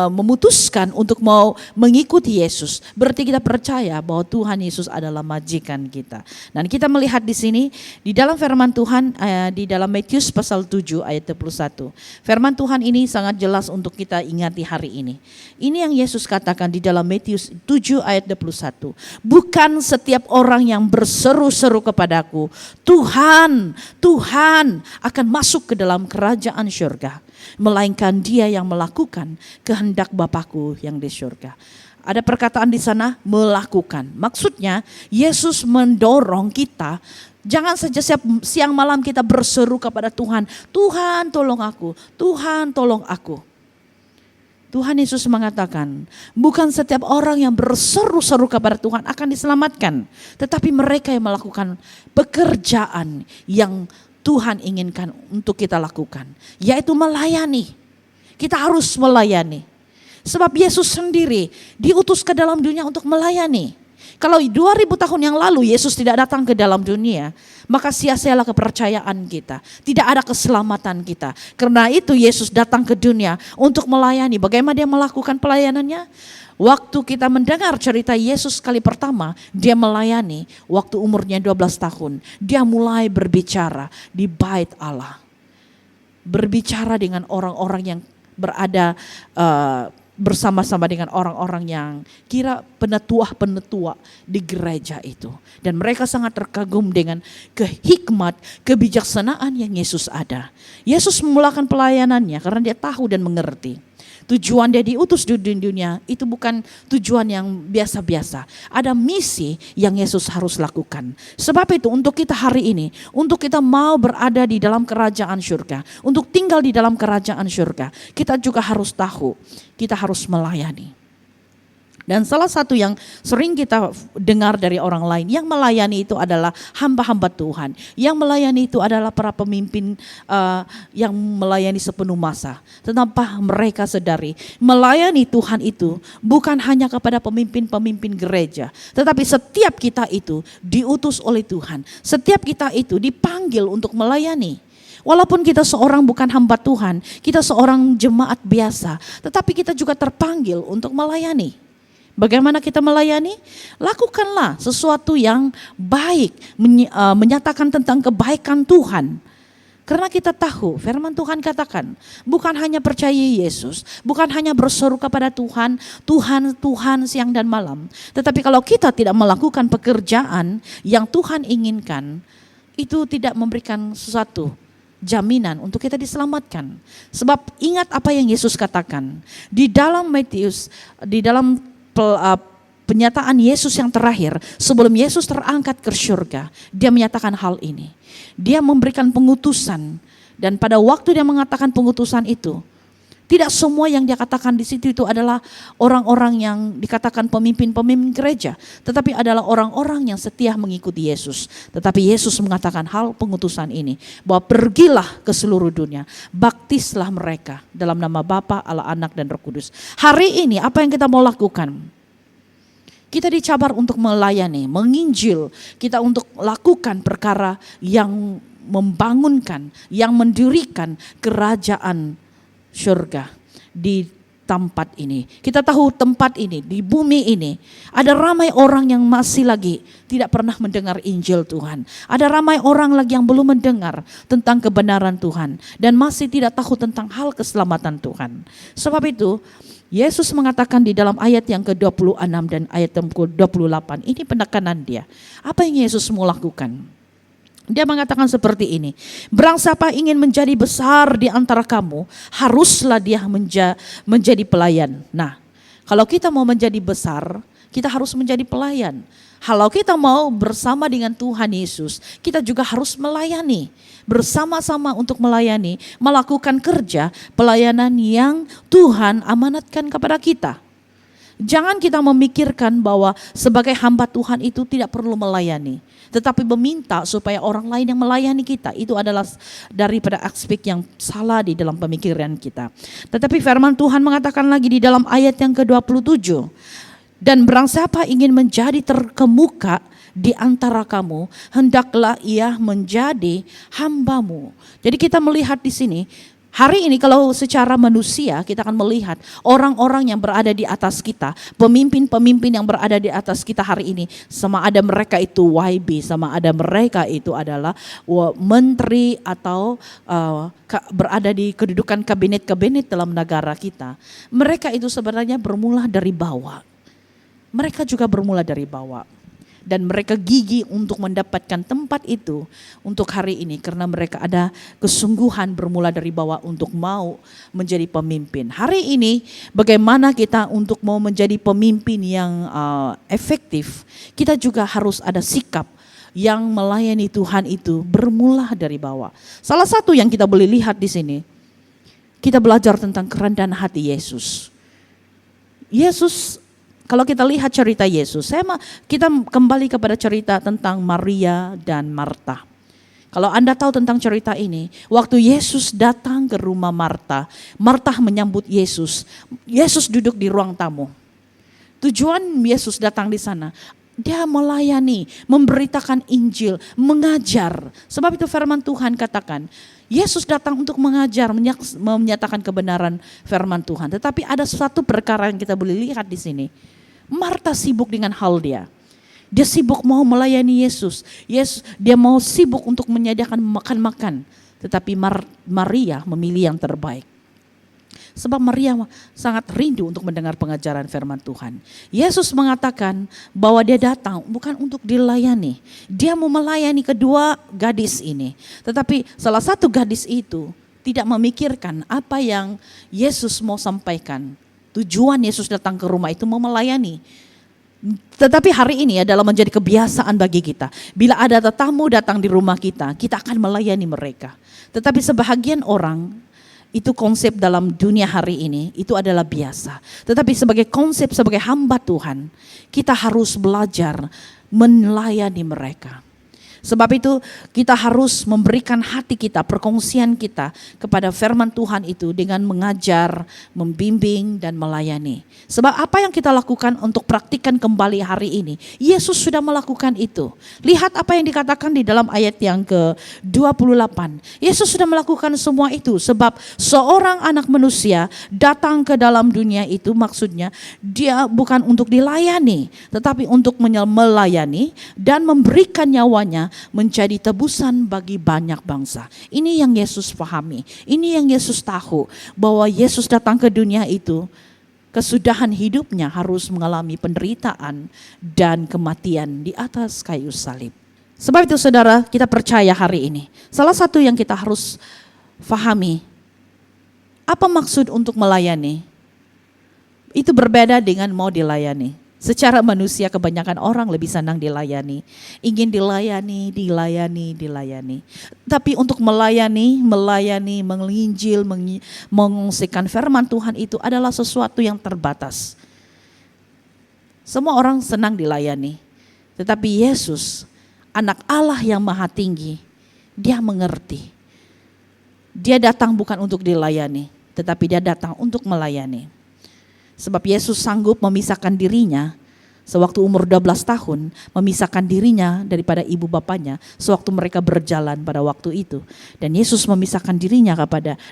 [SPEAKER 1] memutuskan untuk mau mengikuti Yesus. Berarti kita percaya bahwa Tuhan Yesus adalah majikan kita. Dan kita melihat di sini di dalam firman Tuhan di dalam Matius pasal 7 ayat 21. Firman Tuhan ini sangat jelas untuk kita ingati hari ini. Ini yang Yesus katakan di dalam Matius 7 ayat 21. Bukan setiap orang yang berseru-seru kepadaku, Tuhan, Tuhan, akan masuk ke dalam kerajaan surga, melainkan dia yang melakukan kehendak Bapakku yang di surga. Ada perkataan di sana, melakukan. Maksudnya Yesus mendorong kita, jangan saja siang malam kita berseru kepada Tuhan, Tuhan tolong aku, Tuhan tolong aku. Tuhan Yesus mengatakan, bukan setiap orang yang berseru-seru kepada Tuhan akan diselamatkan, tetapi mereka yang melakukan pekerjaan yang Tuhan inginkan untuk kita lakukan, yaitu melayani. Kita harus melayani. Sebab Yesus sendiri diutus ke dalam dunia untuk melayani. Kalau 2000 tahun yang lalu Yesus tidak datang ke dalam dunia, maka sia-sialah kepercayaan kita. Tidak ada keselamatan kita. Karena itu Yesus datang ke dunia untuk melayani. Bagaimana dia melakukan pelayanannya? Waktu kita mendengar cerita Yesus kali pertama, dia melayani waktu umurnya 12 tahun. Dia mulai berbicara di bait Allah. Berbicara dengan orang-orang yang berada bersama-sama dengan orang-orang yang kira penetua-penetua di gereja itu. Dan mereka sangat terkagum dengan kehikmat, kebijaksanaan yang Yesus ada. Yesus memulakan pelayanannya karena dia tahu dan mengerti. Tujuan dia diutus di dunia itu bukan tujuan yang biasa-biasa. Ada misi yang Yesus harus lakukan. Sebab itu untuk kita hari ini, untuk kita mau berada di dalam kerajaan surga, untuk tinggal di dalam kerajaan surga, kita juga harus tahu, kita harus melayani. Dan salah satu yang sering kita dengar dari orang lain, yang melayani itu adalah hamba-hamba Tuhan. Yang melayani itu adalah para pemimpin yang melayani sepenuh masa. Tanpa mereka sadari, melayani Tuhan itu bukan hanya kepada pemimpin-pemimpin gereja. Tetapi setiap kita itu diutus oleh Tuhan. Setiap kita itu dipanggil untuk melayani. Walaupun kita seorang bukan hamba Tuhan, kita seorang jemaat biasa. Tetapi kita juga terpanggil untuk melayani. Bagaimana kita melayani? Lakukanlah sesuatu yang baik, menyatakan tentang kebaikan Tuhan. Karena kita tahu firman Tuhan katakan, bukan hanya percaya Yesus, bukan hanya berseru kepada Tuhan, Tuhan, Tuhan siang dan malam. Tetapi kalau kita tidak melakukan pekerjaan yang Tuhan inginkan, itu tidak memberikan sesuatu jaminan untuk kita diselamatkan. Sebab ingat apa yang Yesus katakan. Di dalam Matius, di dalam penyataan Yesus yang terakhir sebelum Yesus terangkat ke surga, dia menyatakan hal ini. Dia memberikan pengutusan, dan pada waktu dia mengatakan pengutusan itu, tidak semua yang dia katakan di situ itu adalah orang-orang yang dikatakan pemimpin-pemimpin gereja, tetapi adalah orang-orang yang setia mengikuti Yesus. Tetapi Yesus mengatakan hal pengutusan ini, bahwa pergilah ke seluruh dunia, baptislah mereka dalam nama Bapa, Allah, Anak, dan Roh Kudus. Hari ini apa yang kita mau lakukan? Kita dicabar untuk melayani, menginjil, kita untuk lakukan perkara yang membangunkan, yang mendirikan kerajaan surga di tempat ini. Kita tahu tempat ini, di bumi ini, ada ramai orang yang masih lagi tidak pernah mendengar Injil Tuhan. Ada ramai orang lagi yang belum mendengar tentang kebenaran Tuhan dan masih tidak tahu tentang hal keselamatan Tuhan. Sebab itu, Yesus mengatakan di dalam ayat yang ke-26 dan ayat yang ke-28, ini penekanan dia. Apa yang Yesus mau lakukan? Dia mengatakan seperti ini, barang siapa ingin menjadi besar di antara kamu, haruslah dia menjadi pelayan. Nah, kalau kita mau menjadi besar, kita harus menjadi pelayan. Kalau kita mau bersama dengan Tuhan Yesus, kita juga harus melayani. Bersama-sama untuk melayani, melakukan kerja pelayanan yang Tuhan amanatkan kepada kita. Jangan kita memikirkan bahwa sebagai hamba Tuhan itu tidak perlu melayani, tetapi meminta supaya orang lain yang melayani kita. Itu adalah daripada aspek yang salah di dalam pemikiran kita. Tetapi firman Tuhan mengatakan lagi di dalam ayat yang ke-27, dan barang siapa ingin menjadi terkemuka di antara kamu, hendaklah ia menjadi hambamu. Jadi kita melihat di sini, hari ini kalau secara manusia kita akan melihat orang-orang yang berada di atas kita, pemimpin-pemimpin yang berada di atas kita hari ini, sama ada mereka itu YB, sama ada mereka itu adalah menteri atau berada di kedudukan kabinet-kabinet dalam negara kita. Mereka itu sebenarnya bermula dari bawah. Mereka juga bermula dari bawah. Dan mereka gigih untuk mendapatkan tempat itu untuk hari ini karena mereka ada kesungguhan bermula dari bawah untuk mau menjadi pemimpin. Hari ini bagaimana kita untuk mau menjadi pemimpin yang efektif, kita juga harus ada sikap yang melayani Tuhan itu bermula dari bawah. Salah satu yang kita boleh lihat di sini, kita belajar tentang kerendahan hati Yesus. Yesus, kalau kita lihat cerita Yesus, kita kembali kepada cerita tentang Maria dan Marta. Kalau Anda tahu tentang cerita ini, waktu Yesus datang ke rumah Marta, Marta menyambut Yesus. Yesus duduk di ruang tamu. Tujuan Yesus datang di sana, dia melayani, memberitakan Injil, mengajar. Sebab itu firman Tuhan katakan, Yesus datang untuk mengajar, menyatakan kebenaran firman Tuhan. Tetapi ada suatu perkara yang kita boleh lihat di sini. Marta sibuk dengan hal dia. Dia sibuk mau melayani Yesus. Dia mau sibuk untuk menyediakan makan-makan. Tetapi Maria memilih yang terbaik. Sebab Maria sangat rindu untuk mendengar pengajaran firman Tuhan. Yesus mengatakan bahwa dia datang bukan untuk dilayani. Dia mau melayani kedua gadis ini. Tetapi salah satu gadis itu tidak memikirkan apa yang Yesus mau sampaikan. Tujuan Yesus datang ke rumah itu mau melayani. Tetapi hari ini adalah menjadi kebiasaan bagi kita. Bila ada tetamu datang di rumah kita, kita akan melayani mereka. Tetapi sebahagian orang, itu konsep dalam dunia hari ini, itu adalah biasa. Tetapi sebagai konsep, sebagai hamba Tuhan, kita harus belajar melayani mereka. Sebab itu kita harus memberikan hati kita, perkongsian kita kepada firman Tuhan itu dengan mengajar, membimbing dan melayani. Sebab apa yang kita lakukan untuk praktikkan kembali hari ini, Yesus sudah melakukan itu. Lihat apa yang dikatakan di dalam ayat yang ke-28. Yesus sudah melakukan semua itu sebab seorang anak manusia datang ke dalam dunia itu, maksudnya dia bukan untuk dilayani, tetapi untuk melayani dan memberikan nyawanya menjadi tebusan bagi banyak bangsa. Ini yang Yesus pahami. Ini yang Yesus tahu, bahwa Yesus datang ke dunia itu, kesudahan hidupnya harus mengalami penderitaan dan kematian di atas kayu salib. Sebab itu saudara, kita percaya hari ini, salah satu yang kita harus pahami, apa maksud untuk melayani? Itu berbeda dengan mau dilayani. Secara manusia kebanyakan orang lebih senang dilayani. Ingin dilayani. Tapi untuk melayani, menginjil, mengungsikan firman Tuhan itu adalah sesuatu yang terbatas. Semua orang senang dilayani. Tetapi Yesus, anak Allah yang maha tinggi, dia mengerti. Dia datang bukan untuk dilayani, tetapi dia datang untuk melayani. Sebab Yesus sanggup memisahkan dirinya sewaktu umur 12 tahun memisahkan dirinya daripada ibu bapanya sewaktu mereka berjalan pada waktu itu. Dan Yesus memisahkan dirinya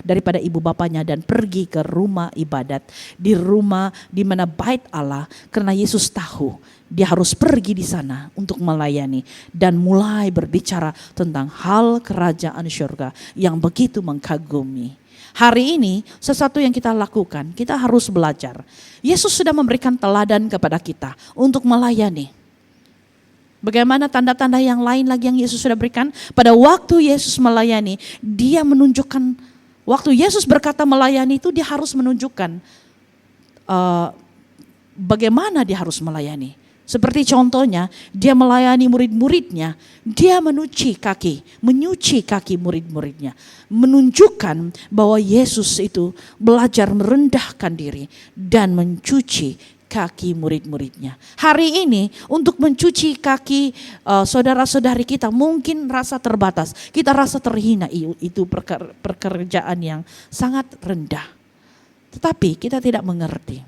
[SPEAKER 1] daripada ibu bapanya dan pergi ke rumah ibadat, di rumah di mana bait Allah, karena Yesus tahu dia harus pergi di sana untuk melayani dan mulai berbicara tentang hal kerajaan surga yang begitu mengagumi. Hari ini sesuatu yang kita lakukan, kita harus belajar. Yesus sudah memberikan teladan kepada kita untuk melayani. Bagaimana tanda-tanda yang lain lagi yang Yesus sudah berikan? Pada waktu Yesus melayani, dia menunjukkan, waktu Yesus berkata melayani itu dia harus menunjukkan bagaimana dia harus melayani. Seperti contohnya, dia melayani murid-muridnya, dia menyuci kaki murid-muridnya. Menunjukkan bahwa Yesus itu belajar merendahkan diri dan mencuci kaki murid-muridnya. Hari ini untuk mencuci kaki saudara-saudari kita mungkin rasa terbatas. Kita rasa terhina, itu pekerjaan yang sangat rendah. Tetapi kita tidak mengerti.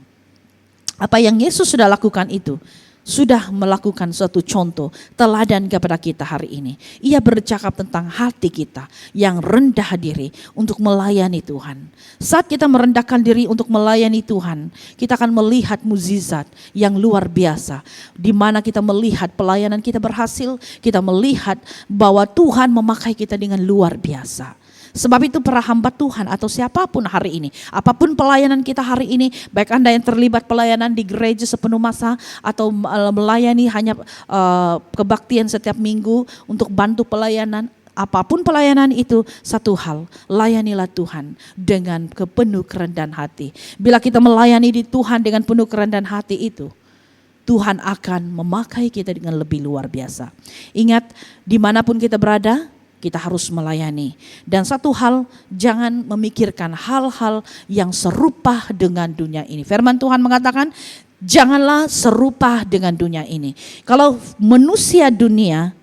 [SPEAKER 1] Apa yang Yesus sudah lakukan itu, sudah melakukan suatu contoh teladan kepada kita hari ini. Ia bercakap tentang hati kita yang rendah diri untuk melayani Tuhan. Saat kita merendahkan diri untuk melayani Tuhan, kita akan melihat mukjizat yang luar biasa. Di mana kita melihat pelayanan kita berhasil, kita melihat bahwa Tuhan memakai kita dengan luar biasa. Sebab itu para hamba Tuhan atau siapapun hari ini, apapun pelayanan kita hari ini, baik Anda yang terlibat pelayanan di gereja sepenuh masa atau melayani hanya kebaktian setiap minggu untuk bantu pelayanan, apapun pelayanan itu, satu hal, layanilah Tuhan dengan penuh kerendahan hati. Bila kita melayani di Tuhan dengan penuh kerendahan hati itu, Tuhan akan memakai kita dengan lebih luar biasa. Ingat, dimanapun kita berada, kita harus melayani. Dan satu hal, jangan memikirkan hal-hal yang serupa dengan dunia ini. Firman Tuhan mengatakan, janganlah serupa dengan dunia ini. Kalau manusia dunia,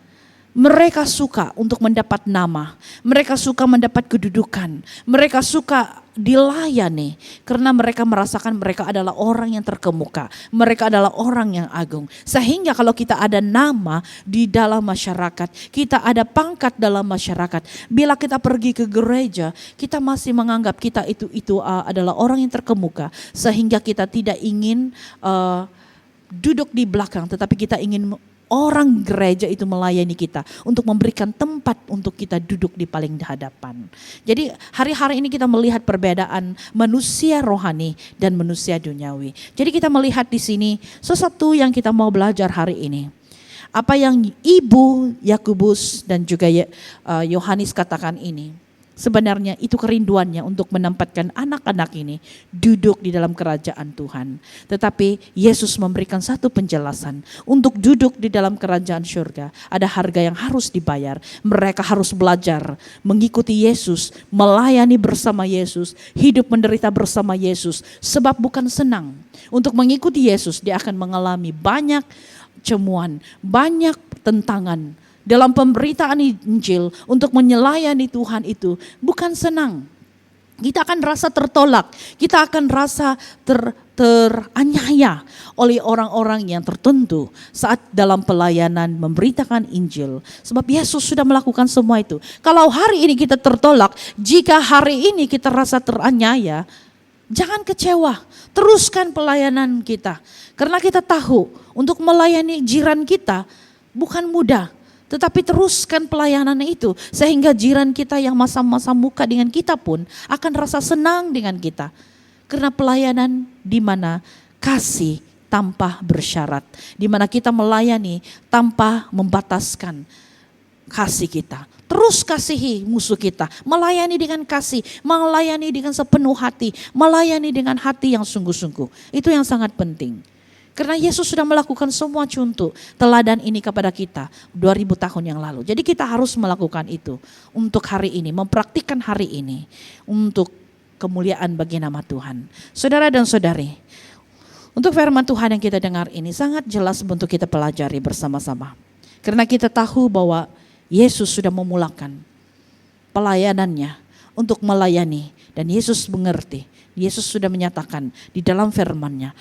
[SPEAKER 1] mereka suka untuk mendapat nama, mereka suka mendapat kedudukan, mereka suka dilayani karena mereka merasakan mereka adalah orang yang terkemuka, mereka adalah orang yang agung. Sehingga kalau kita ada nama di dalam masyarakat, kita ada pangkat dalam masyarakat, bila kita pergi ke gereja, kita masih menganggap kita itu adalah orang yang terkemuka, sehingga kita tidak ingin duduk di belakang, tetapi kita ingin orang gereja itu melayani kita untuk memberikan tempat untuk kita duduk di paling hadapan. Jadi hari-hari ini kita melihat perbedaan manusia rohani dan manusia duniawi. Jadi kita melihat di sini sesuatu yang kita mau belajar hari ini. Apa yang Ibu Yakobus dan juga Yohanes katakan ini, sebenarnya itu kerinduannya untuk menempatkan anak-anak ini duduk di dalam kerajaan Tuhan. Tetapi Yesus memberikan satu penjelasan. Untuk duduk di dalam kerajaan surga, ada harga yang harus dibayar. Mereka harus belajar mengikuti Yesus, melayani bersama Yesus, hidup menderita bersama Yesus. Sebab bukan senang. Untuk mengikuti Yesus, dia akan mengalami banyak cemuan, banyak tentangan. Dalam pemberitaan Injil untuk menyelayani Tuhan itu bukan senang. Kita akan rasa tertolak, kita akan rasa teraniaya oleh orang-orang yang tertentu saat dalam pelayanan memberitakan Injil. Sebab Yesus sudah melakukan semua itu. Kalau hari ini kita tertolak, jika hari ini kita rasa teraniaya, jangan kecewa, teruskan pelayanan kita. Karena kita tahu untuk melayani jiran kita bukan mudah. Tetapi teruskan pelayanan itu sehingga jiran kita yang masa-masa muka dengan kita pun akan rasa senang dengan kita. Karena pelayanan di mana kasih tanpa bersyarat, di mana kita melayani tanpa membataskan kasih kita. Terus kasihi musuh kita, melayani dengan kasih, melayani dengan sepenuh hati, melayani dengan hati yang sungguh-sungguh. Itu yang sangat penting. Karena Yesus sudah melakukan semua contoh teladan ini kepada kita 2000 tahun yang lalu. Jadi kita harus melakukan itu untuk hari ini, mempraktikkan hari ini untuk kemuliaan bagi nama Tuhan. Saudara dan saudari, untuk firman Tuhan yang kita dengar ini sangat jelas untuk kita pelajari bersama-sama. Karena kita tahu bahwa Yesus sudah memulakan pelayanannya untuk melayani. Dan Yesus mengerti, Yesus sudah menyatakan di dalam firman-Nya,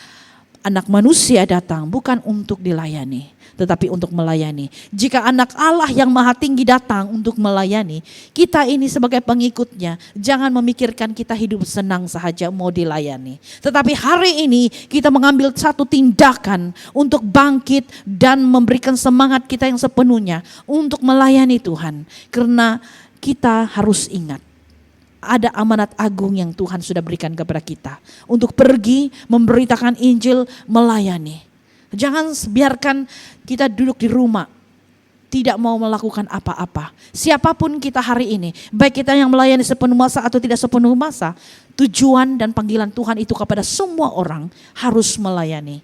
[SPEAKER 1] Anak manusia datang bukan untuk dilayani, tetapi untuk melayani. Jika anak Allah yang maha tinggi datang untuk melayani, kita ini sebagai pengikutnya, jangan memikirkan kita hidup senang sahaja mau dilayani. Tetapi hari ini kita mengambil satu tindakan untuk bangkit dan memberikan semangat kita yang sepenuhnya untuk melayani Tuhan. Karena kita harus ingat, ada amanat agung yang Tuhan sudah berikan kepada kita untuk pergi memberitakan Injil, melayani. Jangan biarkan kita duduk di rumah tidak mau melakukan apa-apa. Siapapun kita hari ini, baik kita yang melayani sepenuh masa atau tidak sepenuh masa, tujuan dan panggilan Tuhan itu kepada semua orang harus melayani.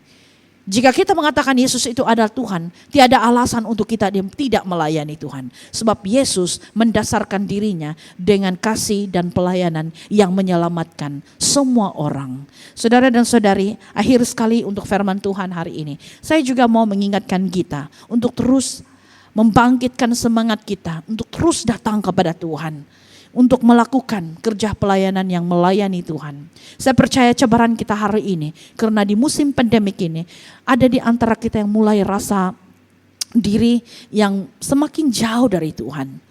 [SPEAKER 1] Jika kita mengatakan Yesus itu adalah Tuhan, tiada alasan untuk kita tidak melayani Tuhan. Sebab Yesus mendasarkan dirinya dengan kasih dan pelayanan yang menyelamatkan semua orang. Saudara dan saudari, akhir sekali untuk firman Tuhan hari ini, saya juga mau mengingatkan kita untuk terus membangkitkan semangat kita, untuk terus datang kepada Tuhan, untuk melakukan kerja pelayanan yang melayani Tuhan. Saya percaya cabaran kita hari ini, karena di musim pandemik ini, ada di antara kita yang mulai rasa diri yang semakin jauh dari Tuhan.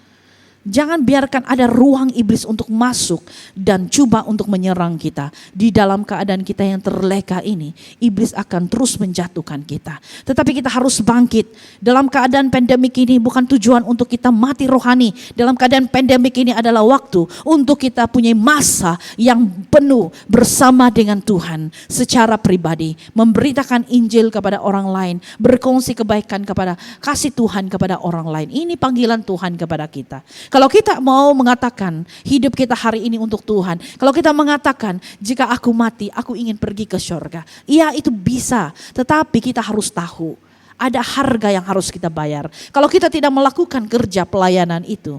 [SPEAKER 1] Jangan biarkan ada ruang iblis untuk masuk dan coba untuk menyerang kita. Di dalam keadaan kita yang terleka ini, iblis akan terus menjatuhkan kita. Tetapi kita harus bangkit. Dalam keadaan pandemik ini bukan tujuan untuk kita mati rohani. Dalam keadaan pandemik ini adalah waktu untuk kita punya masa yang penuh bersama dengan Tuhan secara pribadi. Memberitakan Injil kepada orang lain, berkongsi kebaikan kepada, kasih Tuhan kepada orang lain. Ini panggilan Tuhan kepada kita. Kalau kita mau mengatakan hidup kita hari ini untuk Tuhan, kalau kita mengatakan jika aku mati, aku ingin pergi ke surga. Iya, itu bisa, tetapi kita harus tahu ada harga yang harus kita bayar. Kalau kita tidak melakukan kerja pelayanan itu,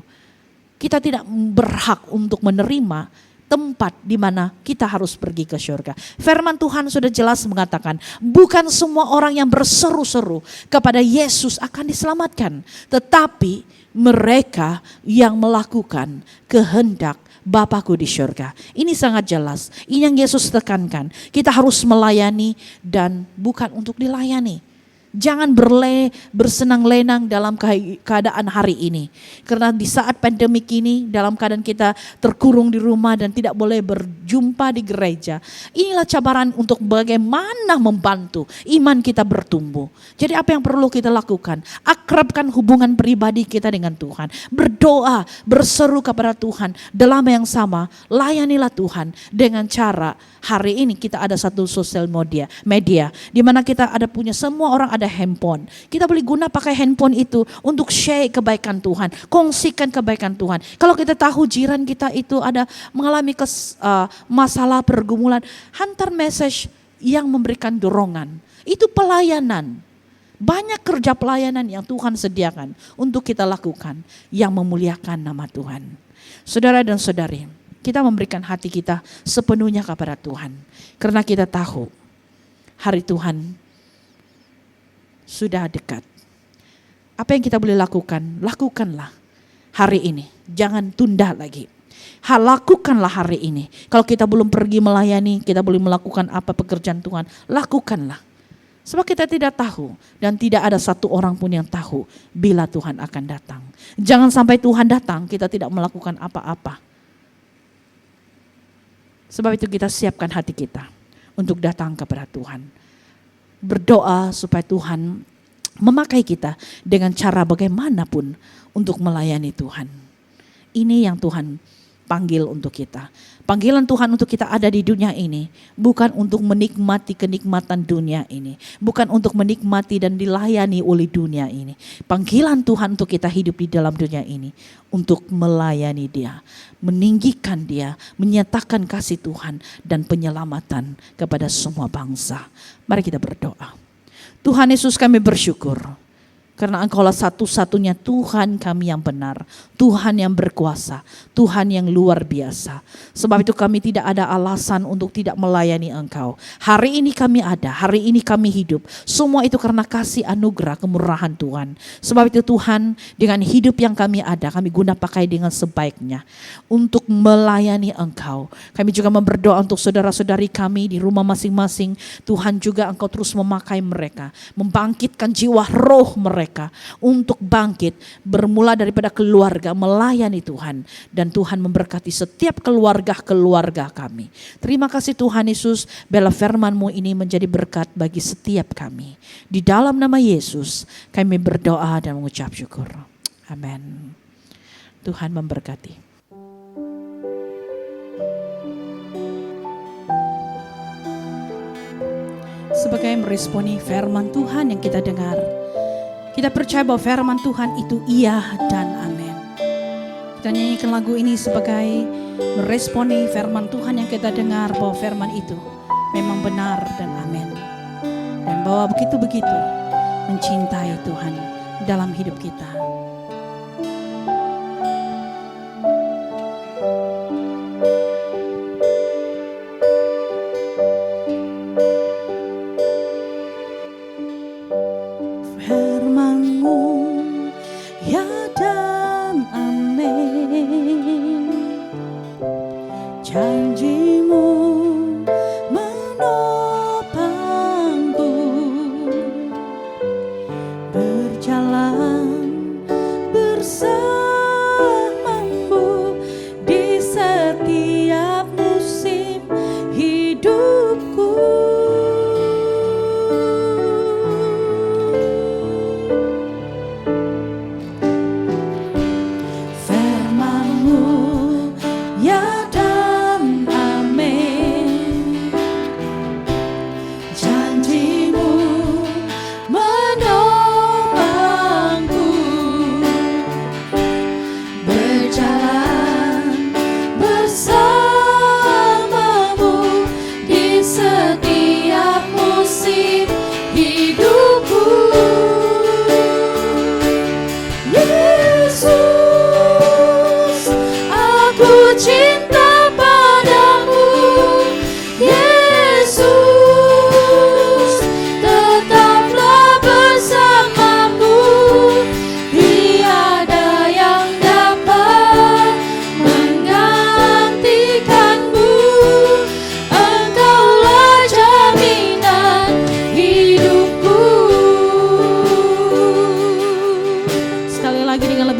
[SPEAKER 1] kita tidak berhak untuk menerima tempat di mana kita harus pergi ke surga. Firman Tuhan sudah jelas mengatakan, bukan semua orang yang berseru-seru kepada Yesus akan diselamatkan, tetapi mereka yang melakukan kehendak Bapakku di surga. Ini sangat jelas. Ini yang Yesus tekankan. Kita harus melayani dan bukan untuk dilayani. Jangan bersenang-lenang dalam keadaan hari ini. Karena di saat pandemik ini, dalam keadaan kita terkurung di rumah dan tidak boleh berjumpa di gereja. Inilah cabaran untuk bagaimana membantu iman kita bertumbuh. Jadi apa yang perlu kita lakukan? Akrabkan hubungan pribadi kita dengan Tuhan. Berdoa, berseru kepada Tuhan. Dalam yang sama, layanilah Tuhan dengan cara hari ini kita ada satu sosial media di mana kita ada punya, semua orang ada handphone. Kita boleh guna pakai handphone itu untuk share kebaikan Tuhan, kongsikan kebaikan Tuhan. Kalau kita tahu jiran kita itu ada mengalami masalah pergumulan, hantar message yang memberikan dorongan. Itu pelayanan. Banyak kerja pelayanan yang Tuhan sediakan untuk kita lakukan yang memuliakan nama Tuhan. Saudara dan saudari, kita memberikan hati kita sepenuhnya kepada Tuhan. Karena kita tahu hari Tuhan sudah dekat. Apa yang kita boleh lakukan? Lakukanlah hari ini. Jangan tunda lagi. Lakukanlah hari ini. Kalau kita belum pergi melayani, kita boleh melakukan apa pekerjaan Tuhan, lakukanlah. Sebab kita tidak tahu dan tidak ada satu orang pun yang tahu bila Tuhan akan datang. Jangan sampai Tuhan datang kita tidak melakukan apa-apa. Sebab itu kita siapkan hati kita untuk datang kepada Tuhan. Berdoa supaya Tuhan memakai kita dengan cara bagaimanapun untuk melayani Tuhan. Ini yang Tuhan panggil untuk kita. Panggilan Tuhan untuk kita ada di dunia ini bukan untuk menikmati kenikmatan dunia ini, bukan untuk menikmati dan dilayani oleh dunia ini. Panggilan Tuhan untuk kita hidup di dalam dunia ini untuk melayani Dia, meninggikan Dia, menyatakan kasih Tuhan dan penyelamatan kepada semua bangsa. Mari kita berdoa. Tuhan Yesus, kami bersyukur Karena Engkaulah satu-satunya Tuhan kami yang benar, Tuhan yang berkuasa, Tuhan yang luar biasa. Sebab itu kami tidak ada alasan untuk tidak melayani Engkau. Hari ini kami ada, hari ini kami hidup. Semua itu karena kasih anugerah kemurahan Tuhan. Sebab itu Tuhan, dengan hidup yang kami ada, kami guna pakai dengan sebaiknya untuk melayani Engkau. Kami juga berdoa untuk saudara-saudari kami di rumah masing-masing. Tuhan juga Engkau terus memakai mereka, membangkitkan jiwa roh mereka untuk bangkit, bermula daripada keluarga, melayani Tuhan, dan Tuhan memberkati setiap keluarga kami. Terima kasih Tuhan Yesus, biarlah firman-Mu ini menjadi berkat bagi setiap kami. Di dalam nama Yesus kami berdoa dan mengucap syukur. Amin. Tuhan memberkati. Sebagai meresponi firman Tuhan yang kita dengar, kita percaya bahwa firman Tuhan itu iya dan amin. Kita nyanyikan lagu ini sebagai meresponi firman Tuhan yang kita dengar, bahwa firman itu memang benar dan amin. Dan bahwa begitu-begitu mencintai Tuhan dalam hidup kita.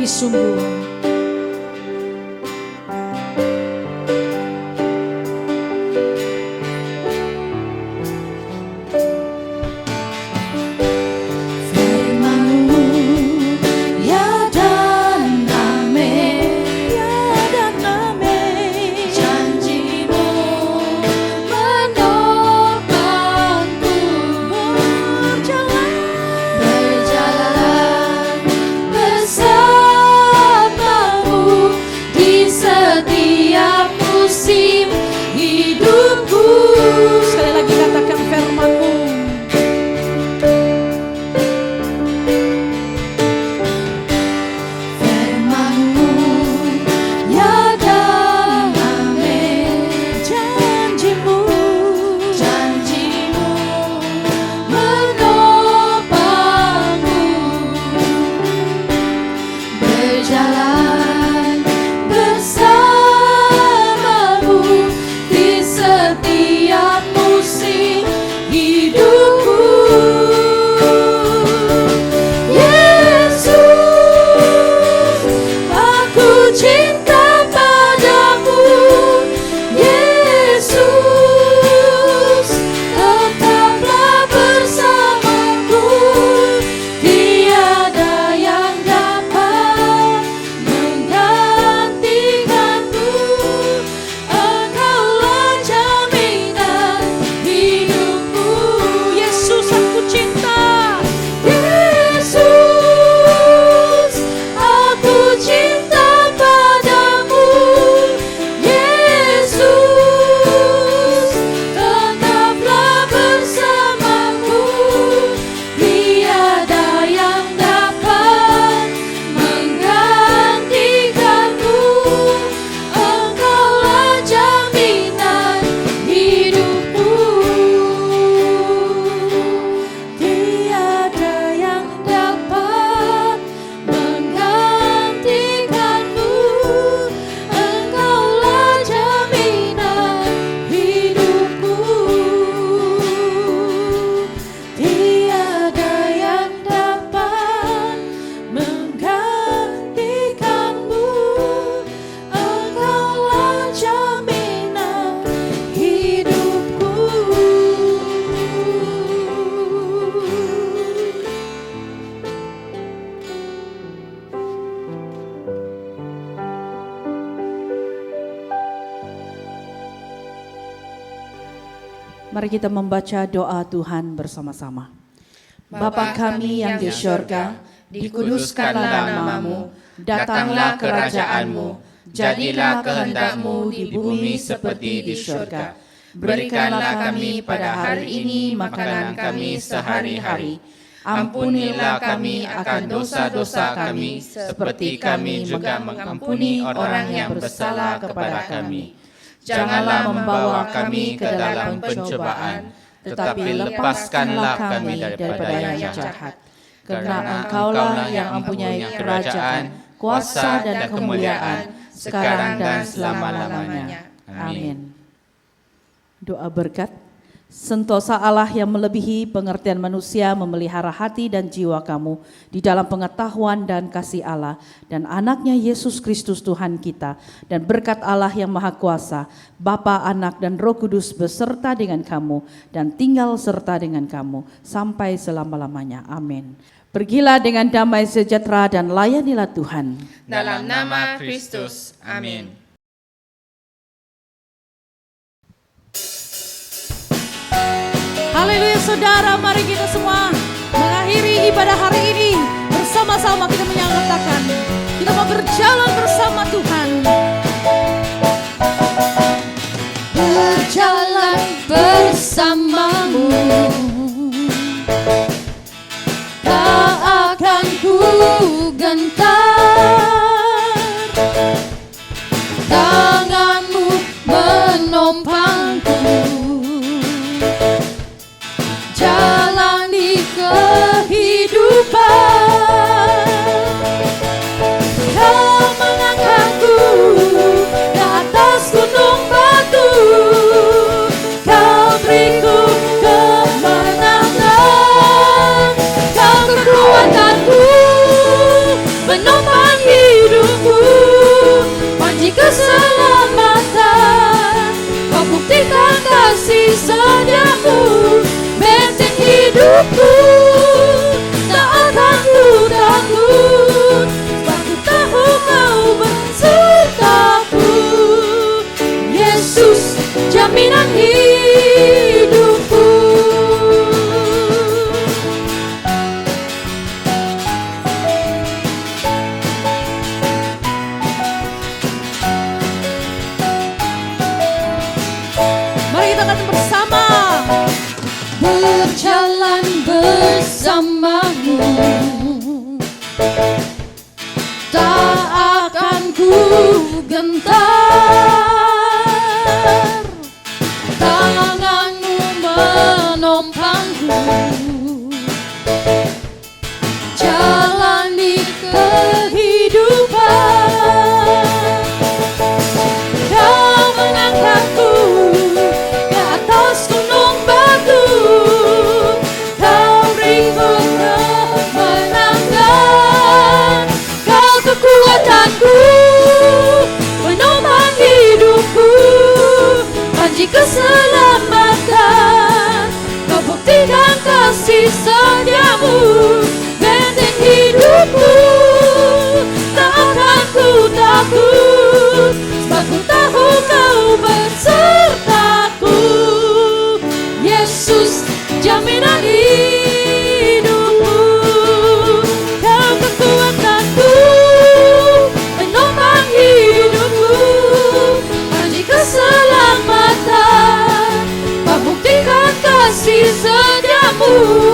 [SPEAKER 1] Sungguh Mari kita membaca doa Tuhan bersama-sama. Bapa kami yang di syurga, dikuduskanlah namamu, datanglah kerajaan-Mu, jadilah kehendak-Mu di bumi seperti di syurga. Berikanlah kami pada hari ini makanan kami sehari-hari. Ampunilah kami akan dosa-dosa kami, seperti kami juga mengampuni orang yang bersalah kepada kami. Janganlah membawa kami ke dalam pencobaan, tetapi lepaskanlah kami daripada yang jahat. Karena Engkaulah yang mempunyai kerajaan, kuasa dan kemuliaan, sekarang dan selama-lamanya. Amin. Doa berkat. Sentosa Allah yang melebihi pengertian manusia memelihara hati dan jiwa kamu di dalam pengetahuan dan kasih Allah dan anaknya Yesus Kristus Tuhan kita, dan berkat Allah yang Maha Kuasa, Bapa, Anak dan Roh Kudus beserta dengan kamu dan tinggal serta dengan kamu sampai selama-lamanya. Amin. Pergilah dengan damai sejahtera dan layanilah Tuhan.
[SPEAKER 2] Dalam nama Kristus. Amin.
[SPEAKER 1] Haleluya saudara, mari kita semua mengakhiri ibadah hari ini bersama-sama kita menyatakan kita mau berjalan bersama Tuhan.
[SPEAKER 5] Berjalan bersamamu, tak akan ku gentar. Tanganmu menompangku, jalan di kehidupan. Kau mengangkatku ke atas gunung batu, Kau beriku kemenangan. Kau kekuatanku, menopang hidupku, panji keselamatan. Kau buktikan kasih setiamu, benteng hidupku, tak akan ku takut, sebab ku tahu Kau besertaku. Yesus, jaminan hidupku.
[SPEAKER 1] Mari kita katakan bersama.
[SPEAKER 5] Berjalan bersamamu, tak akan ku gentar. Tanganmu menompangku, jalan di kehidupan. Kau mengangkatku ke atas gunung batu, Kau beriku kemenangan. Kau kekuatanku, menopang hidupku, panji keselamatan. Kau buktikan kasih setiamu, benteng hidupku, tak akan ku takut, sebab ku tahu Kau besertaku. Yesus, jaminan hidupku. Kau kekuatanku, menopang hidupku, panji keselamatan. Kau buktikan kasih setiamu,